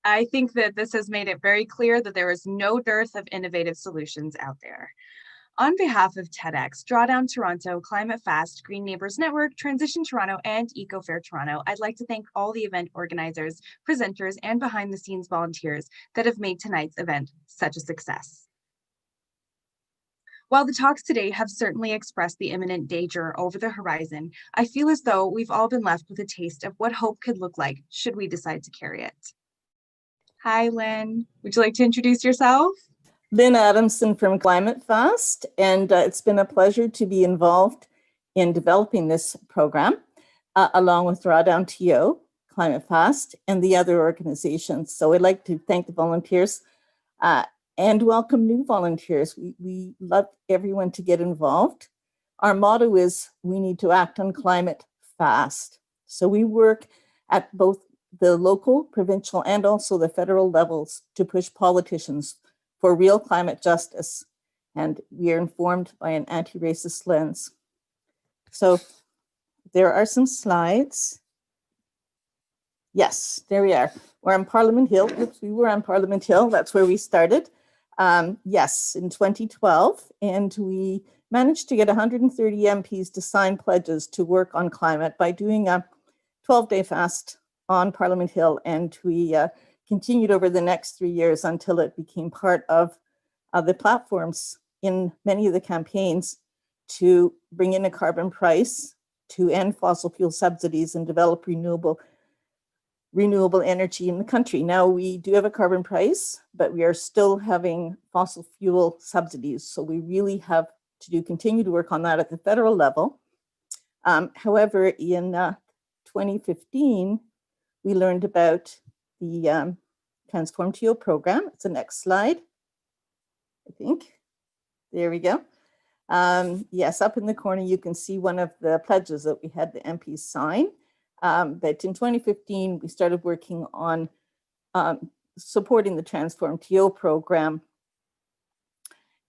Speaker 21: I think that this has made it very clear that there is no dearth of innovative solutions out there. On behalf of TEDx, Drawdown Toronto, Climate Fast, Green Neighbours Network, Transition Toronto, and EcoFair Toronto, I'd like to thank all the event organizers, presenters, and behind-the-scenes volunteers that have made tonight's event such a success. While the talks today have certainly expressed the imminent danger over the horizon, I feel as though we've all been left with a taste of what hope could look like should we decide to carry it. Hi, Lynn. Would you like to introduce yourself?
Speaker 22: Lynn Adamson from Climate Fast, and it's been a pleasure to be involved in developing this program, along with Drawdown Climate Fast, and the other organizations. So I'd like to thank the volunteers and welcome new volunteers. We love everyone to get involved. Our motto is, we need to act on climate fast. So we work at both the local, provincial, and also the federal levels to push politicians for real climate justice, and we are informed by an anti-racist lens. So there are some slides. Yes, there we are. We're on Parliament Hill. Oops, we were on Parliament Hill. That's where we started. Yes, in 2012, and we managed to get 130 MPs to sign pledges to work on climate by doing a 12-day fast on Parliament Hill, and we continued over the next 3 years until it became part of the platforms in many of the campaigns to bring in a carbon price, to end fossil fuel subsidies and develop renewable renewable energy in the country. Now, we do have a carbon price, but we are still having fossil fuel subsidies. So we really have to continue to work on that at the federal level. However, in 2015, we learned about the Transform2O program. It's the next slide, I think. There we go. Yes, up in the corner, you can see one of the pledges that we had the MPs sign. But in 2015, we started working on supporting the Transform2O program.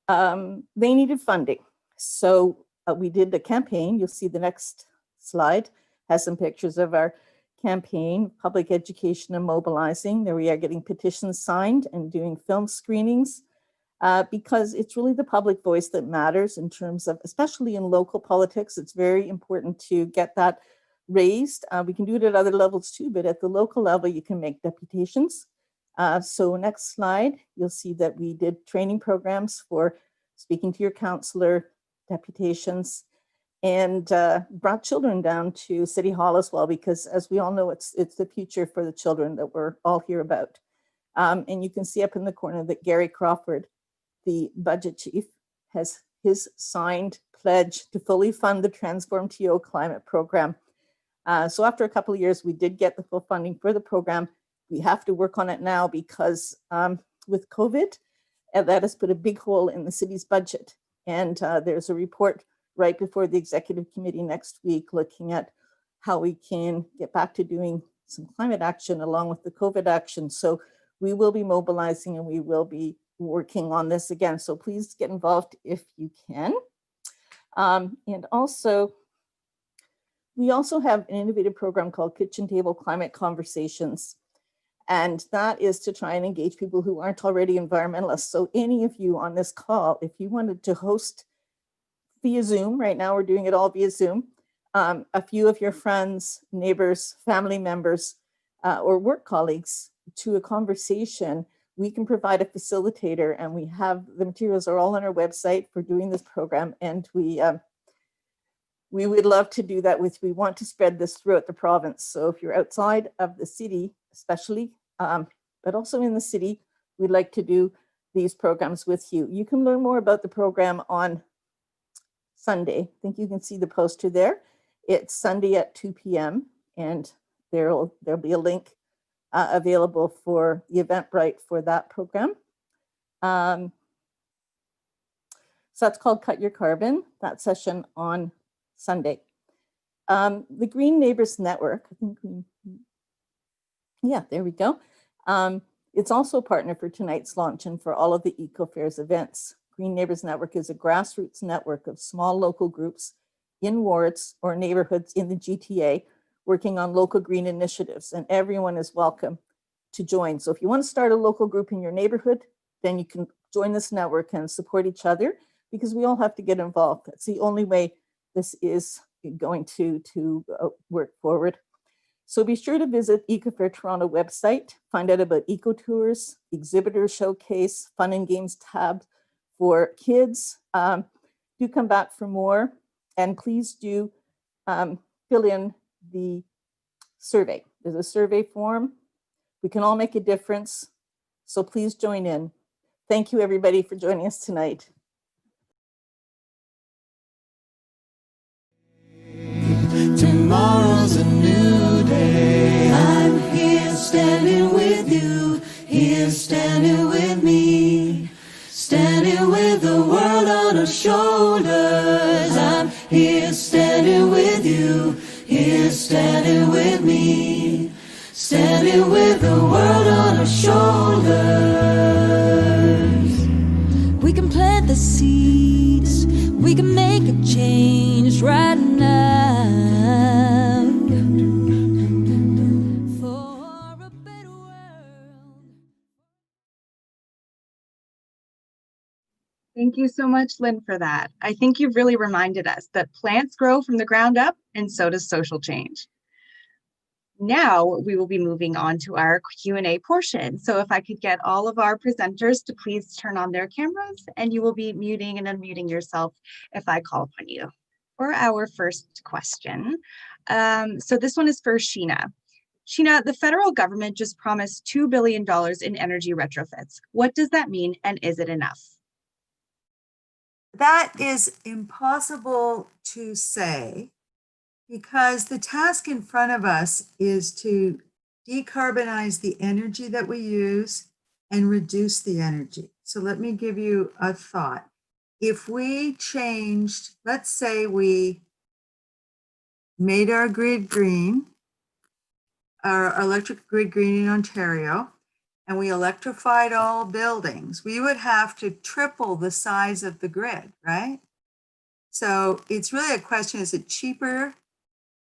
Speaker 22: They needed funding. So we did a campaign. You'll see the next slide has some pictures of our campaign, public education and mobilizing. There we are getting petitions signed and doing film screenings because it's really the public voice that matters in terms of, especially in local politics, it's very important to get that raised. We can do it at other levels too, but at the local level, you can make deputations. So next slide, you'll see that we did training programs for speaking to your councillor, deputations, and brought children down to City Hall as well, because as we all know, it's the future for the children that we're all here about. And you can see up in the corner that Gary Crawford, the budget chief, has his signed pledge to fully fund the Transform2O climate program. So after a couple of years, we did get the full funding for the program. We have to work on it now because with COVID, that has put a big hole in the city's budget. And there's a report right before the executive committee next week looking at how we can get back to doing some climate action along with the COVID action. So we will be mobilizing and we will be working on this again. So please get involved if you can. And also, we also have an innovative program called Kitchen Table Climate Conversations. And that is to try and engage people who aren't already environmentalists. So any of you on this call, if you wanted to host via Zoom, right now we're doing it all via Zoom, a few of your friends, neighbors, family members, or work colleagues to a conversation, we can provide a facilitator, and we have the materials are all on our website for doing this program. And we would love to do that we want to spread this throughout the province. So if you're outside of the city, especially, but also in the city, we'd like to do these programs with you. You can learn more about the program on Sunday. I think you can see the poster there. It's Sunday at 2 p.m. and there'll be a link available for the Eventbrite for that program. So that's called Cut Your Carbon, that session on Sunday. The Green Neighbours Network, I think there we go. It's also a partner for tonight's launch and for all of the Eco Fairs events. Green Neighbours Network is a grassroots network of small local groups in wards or neighborhoods in the GTA working on local green initiatives, and everyone is welcome to join. So if you want to start a local group in your neighborhood, then you can join this network and support each other, because we all have to get involved. That's the only way this is going to work forward. So be sure to visit EcoFair Toronto website, find out about eco tours, exhibitor showcase, fun and games tab for kids. Do come back for more, and please do fill in the survey. There's a survey form. We can all make a difference, so please join in. Thank you, everybody, for joining us tonight.
Speaker 1: Tomorrow's a new day. I'm here standing with you, here standing with me, standing with the world on our shoulders. I'm here standing with you, here standing with me, standing with the world on our shoulders. We can plant the seeds, we can make a change right now.
Speaker 21: Thank you so much, Lynn, for that. I think you've really reminded us that plants grow from the ground up, and so does social change. Now we will be moving on to our Q&A portion. So if I could get all of our presenters to please turn on their cameras, and you will be muting and unmuting yourself if I call upon you. For our first question, so this one is for Sheena. Sheena, the federal government just promised $2 billion in energy retrofits. What does that mean, and is it enough?
Speaker 7: That is impossible to say, because the task in front of us is to decarbonize the energy that we use and reduce the energy. So let me give you a thought. If we changed, let's say we made our grid green, our electric grid green in Ontario, and we electrified all buildings, we would have to triple the size of the grid, right? So it's really a question, is it cheaper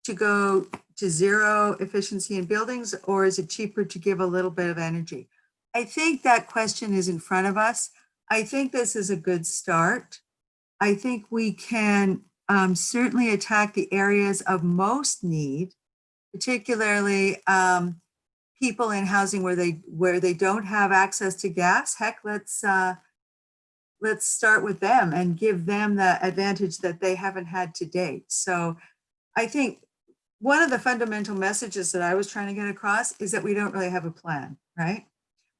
Speaker 7: to go to zero efficiency in buildings, or is it cheaper to give a little bit of energy? I think that question is in front of us. I think this is a good start. I think we can certainly attack the areas of most need, particularly people in housing where they don't have access to gas. Heck, let's start with them and give them the advantage that they haven't had to date. So I think one of the fundamental messages that I was trying to get across is that we don't really have a plan, right?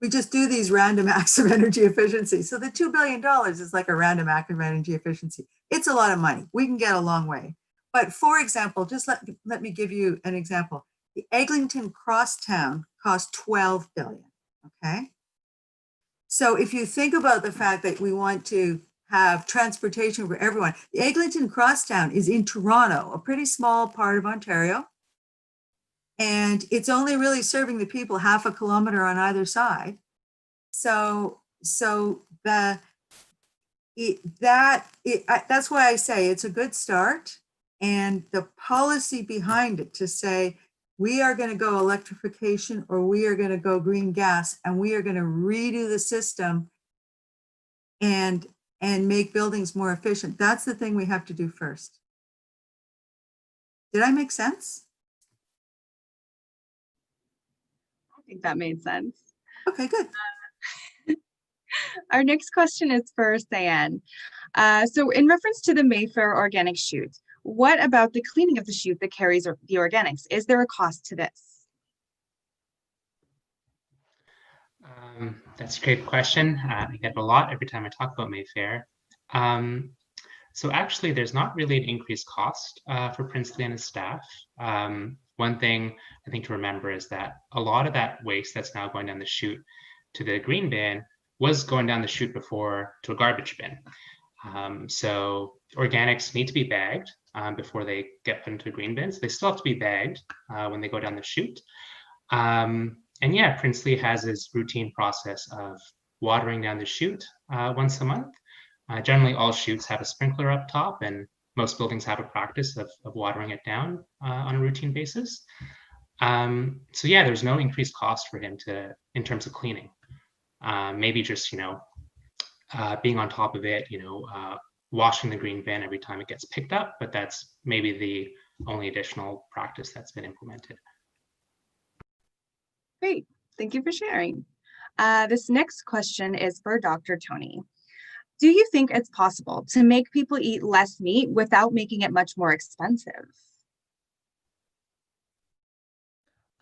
Speaker 7: We just do these random acts of energy efficiency. So the $2 billion is like a random act of energy efficiency. It's a lot of money. We can get a long way. But for example, just let me give you an example. The Eglinton Crosstown cost $12 billion, okay? So if you think about the fact that we want to have transportation for everyone, the Eglinton Crosstown is in Toronto, a pretty small part of Ontario. And it's only really serving the people half a kilometer on either side. So that's why I say it's a good start. And the policy behind it to say, we are going to go electrification or we are going to go green gas, and we are going to redo the system and make buildings more efficient. That's the thing we have to do first. Did I make sense?
Speaker 21: I think that made sense.
Speaker 7: Okay, good.
Speaker 21: Our next question is for Sayan. So in reference to the Mayfair organic chute, what about the cleaning of the chute that carries the organics? Is there a cost to this?
Speaker 8: That's a great question. I get a lot every time I talk about Mayfair. So actually, there's not really an increased cost for Princely and his staff. One thing I think to remember is that a lot of that waste that's now going down the chute to the green bin was going down the chute before to a garbage bin. So organics need to be bagged before they get put into green bins. They still have to be bagged when they go down the chute. And yeah, Princely has his routine process of watering down the chute once a month. Generally, all chutes have a sprinkler up top, and most buildings have a practice of watering it down on a routine basis. So yeah, there's no increased cost for him in terms of cleaning. Maybe just, being on top of it, washing the green bin every time it gets picked up, but that's maybe the only additional practice that's been implemented.
Speaker 21: Great, thank you for sharing. This next question is for Dr. Tony. Do you think it's possible to make people eat less meat without making it much more expensive?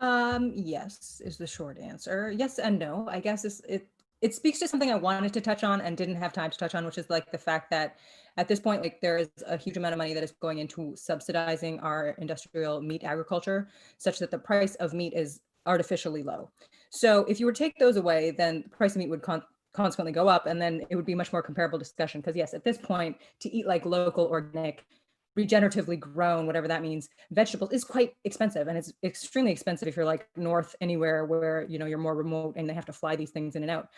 Speaker 18: Yes, is the short answer. Yes and no. I guess it speaks to something I wanted to touch on and didn't have time to touch on, which is like the fact that at this point, like there is a huge amount of money that is going into subsidizing our industrial meat agriculture, such that the price of meat is artificially low. So if you were to take those away, then the price of meat would consequently go up, and then it would be much more comparable discussion. Because yes, at this point, to eat like local, organic, regeneratively grown, whatever that means, vegetables is quite expensive, and it's extremely expensive if you're like north anywhere where you're more remote and they have to fly these things in and out.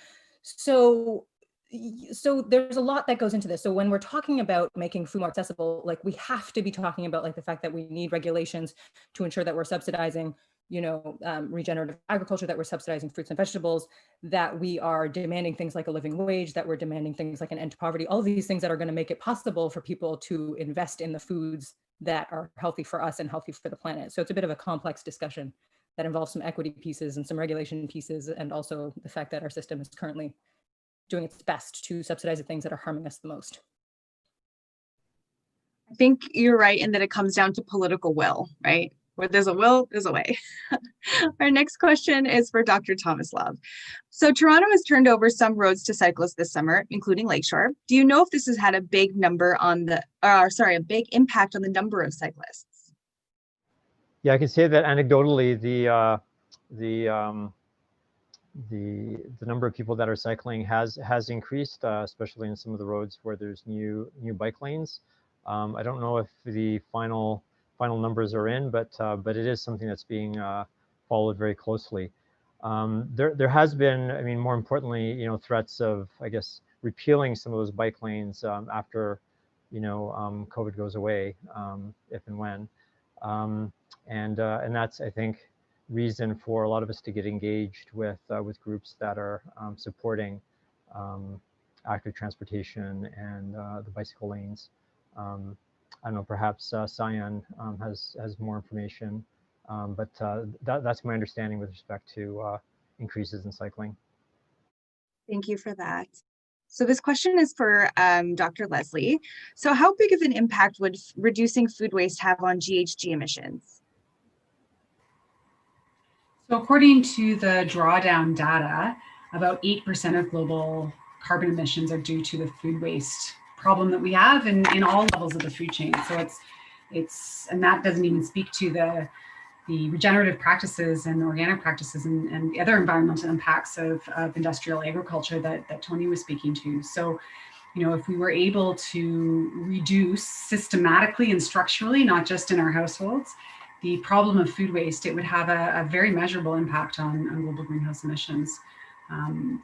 Speaker 18: So there's a lot that goes into this. So when we're talking about making food more accessible, like we have to be talking about like the fact that we need regulations to ensure that we're subsidizing regenerative agriculture, that we're subsidizing fruits and vegetables, that we are demanding things like a living wage, that we're demanding things like an end to poverty, all of these things that are going to make it possible for people to invest in the foods that are healthy for us and healthy for the planet. So it's a bit of a complex discussion that involves some equity pieces and some regulation pieces, and also the fact that our system is currently doing its best to subsidize the things that are harming us the most.
Speaker 21: I think you're right in that it comes down to political will, right? Where there's a will, there's a way. Our next question is for Dr. Tomislav. So Toronto has turned over some roads to cyclists this summer, including Lakeshore. Do you know if this has had a big a big impact on the number of cyclists?
Speaker 19: Yeah, I can say that anecdotally, the number of people that are cycling has increased, especially in some of the roads where there's new bike lanes. I don't know if the final numbers are in, but it is something that's being followed very closely. There has been, I mean, more importantly, threats of, I guess, repealing some of those bike lanes after, COVID goes away, if and when, and that's, I think, reason for a lot of us to get engaged with groups that are supporting active transportation and the bicycle lanes. I don't know, perhaps Cyan has more information, but that's my understanding with respect to increases in cycling.
Speaker 21: Thank you for that. So this question is for Dr. Leslie. So how big of an impact would reducing food waste have on GHG emissions?
Speaker 9: So according to the drawdown data, about 8% of global carbon emissions are due to the food waste problem that we have in all levels of the food chain. So and that doesn't even speak to the regenerative practices and organic practices and the other environmental impacts of industrial agriculture that Tony was speaking to. So, if we were able to reduce systematically and structurally, not just in our households, the problem of food waste, it would have a very measurable impact on global greenhouse emissions.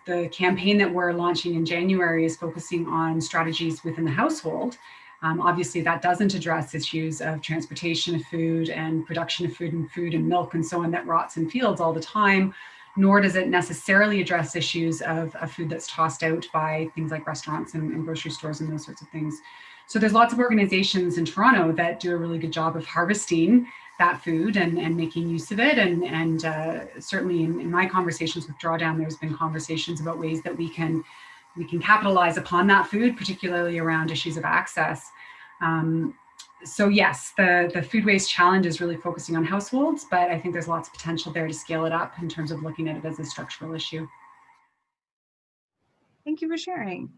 Speaker 9: The campaign that we're launching in January is focusing on strategies within the household. Obviously, that doesn't address issues of transportation of food and production of food and milk and so on that rots in fields all the time, nor does it necessarily address issues of food that's tossed out by things like restaurants and grocery stores and those sorts of things. So there's lots of organizations in Toronto that do a really good job of harvesting that food and making use of it. And certainly in my conversations with Drawdown, there's been conversations about ways that we can capitalize upon that food, particularly around issues of access. So yes, the food waste challenge is really focusing on households, but I think there's lots of potential there to scale it up in terms of looking at it as a structural issue.
Speaker 21: Thank you for sharing.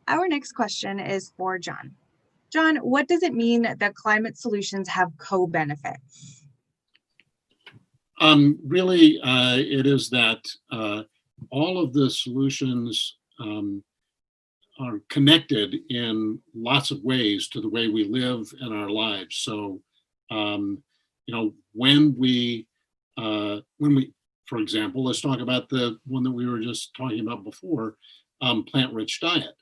Speaker 21: Our next question is for John. John, what does it mean that climate solutions have co-benefits?
Speaker 5: Really, it is that all of the solutions are connected in lots of ways to the way we live in our lives. So, when we, for example, let's talk about the one that we were just talking about before, plant-rich diet.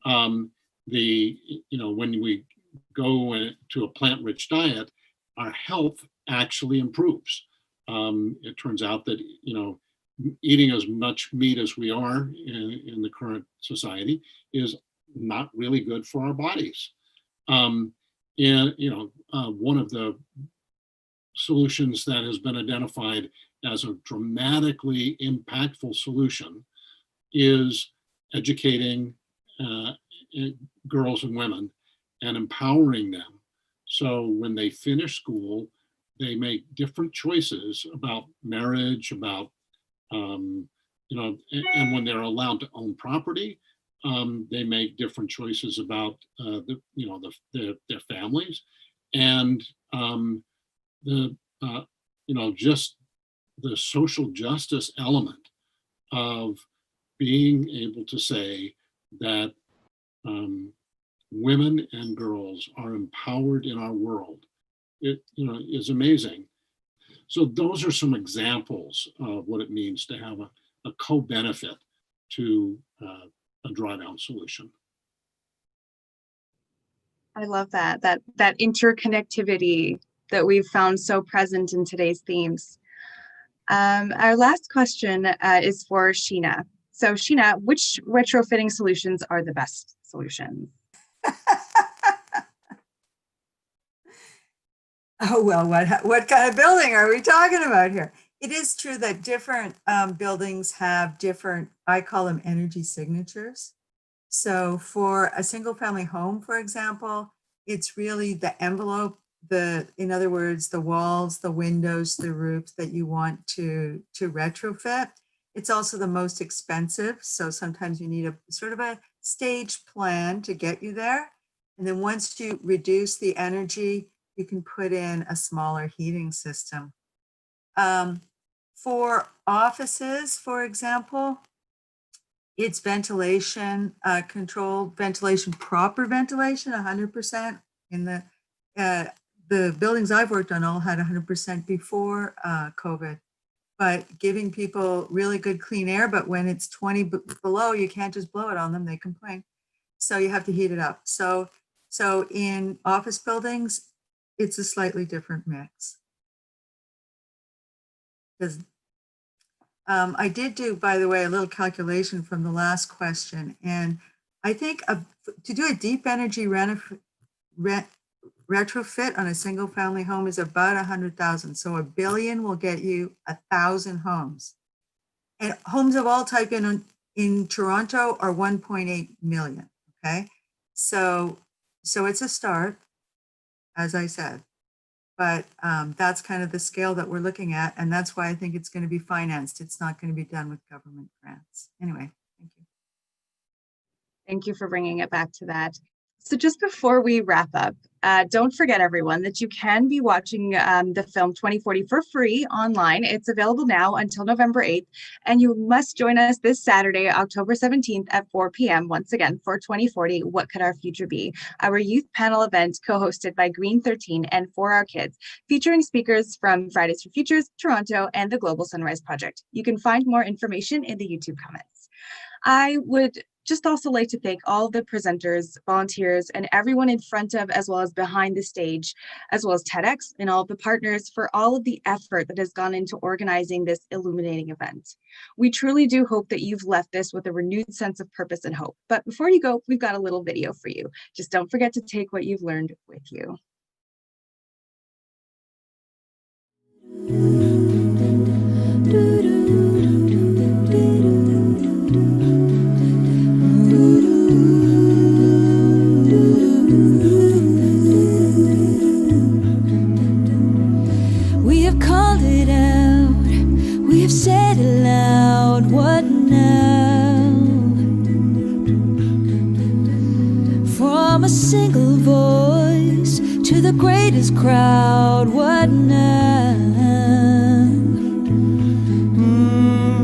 Speaker 5: When we go to a plant-rich diet, our health actually improves. It turns out that, eating as much meat as we are in the current society is not really good for our bodies. One of the solutions that has been identified as a dramatically impactful solution is educating girls and women and empowering them. So when they finish school, they make different choices about marriage, about, and when they're allowed to own property, they make different choices about their families, and just the social justice element of being able to say that women and girls are empowered in our world, is amazing. So those are some examples of what it means to have a co-benefit to a drawdown solution.
Speaker 21: I love that interconnectivity that we've found so present in today's themes. Our last question is for Sheena. So Sheena, which retrofitting solutions are the best solutions?
Speaker 7: Oh, well, what kind of building are we talking about here? It is true that different buildings have different, I call them energy signatures. So for a single family home, for example, it's really the envelope in other words, the walls, the windows, the roofs that you want to retrofit. It's also the most expensive. So sometimes you need a sort of a staged plan to get you there. And then once you reduce the energy, you can put in a smaller heating system. For offices, for example, it's ventilation control, ventilation, proper ventilation, 100%. In the buildings I've worked on all had 100% before COVID. But giving people really good clean air, but when it's 20 below, you can't just blow it on them, they complain. So you have to heat it up. So in office buildings, it's a slightly different mix. I did do, by the way, a little calculation from the last question. And I think to do a deep energy retrofit on a single family home is about 100,000. So $1 billion will get you 1,000 homes. And homes of all type in Toronto are 1.8 million, okay? So it's a start, as I said, but that's kind of the scale that we're looking at. And that's why I think it's going to be financed. It's not going to be done with government grants. Anyway, thank you.
Speaker 21: Thank you for bringing it back to that. So just before we wrap up, don't forget, everyone, that you can be watching the film 2040 for free online. It's available now until November 8th, and you must join us this Saturday, October 17th at 4 p.m. once again for 2040, What Could Our Future Be? Our youth panel event co-hosted by Green 13 and For Our Kids, featuring speakers from Fridays for Futures, Toronto, and the Global Sunrise Project. You can find more information in the YouTube comments. I would just also like to thank all the presenters, volunteers, and everyone in front of as well as behind the stage, as well as TEDx and all the partners for all of the effort that has gone into organizing this illuminating event. We truly do hope that you've left this with a renewed sense of purpose and hope. But before you go, we've got a little video for you. Just don't forget to take what you've learned with you.
Speaker 1: Said aloud, what now? From a single voice to the greatest crowd, what now?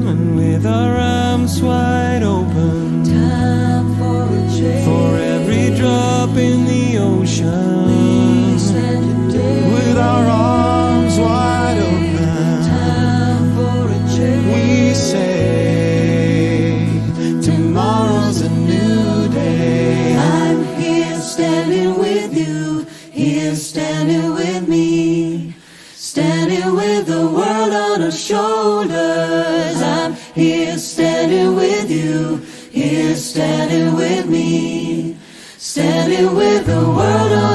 Speaker 1: And with our arms wide open, time for a change. For every drop in the ocean, we stand today. With our arms wide open, we say tomorrow's a new day. I'm here standing with you, here standing with me, standing with the world on our shoulders. I'm here standing with you, here standing with me, standing with the world on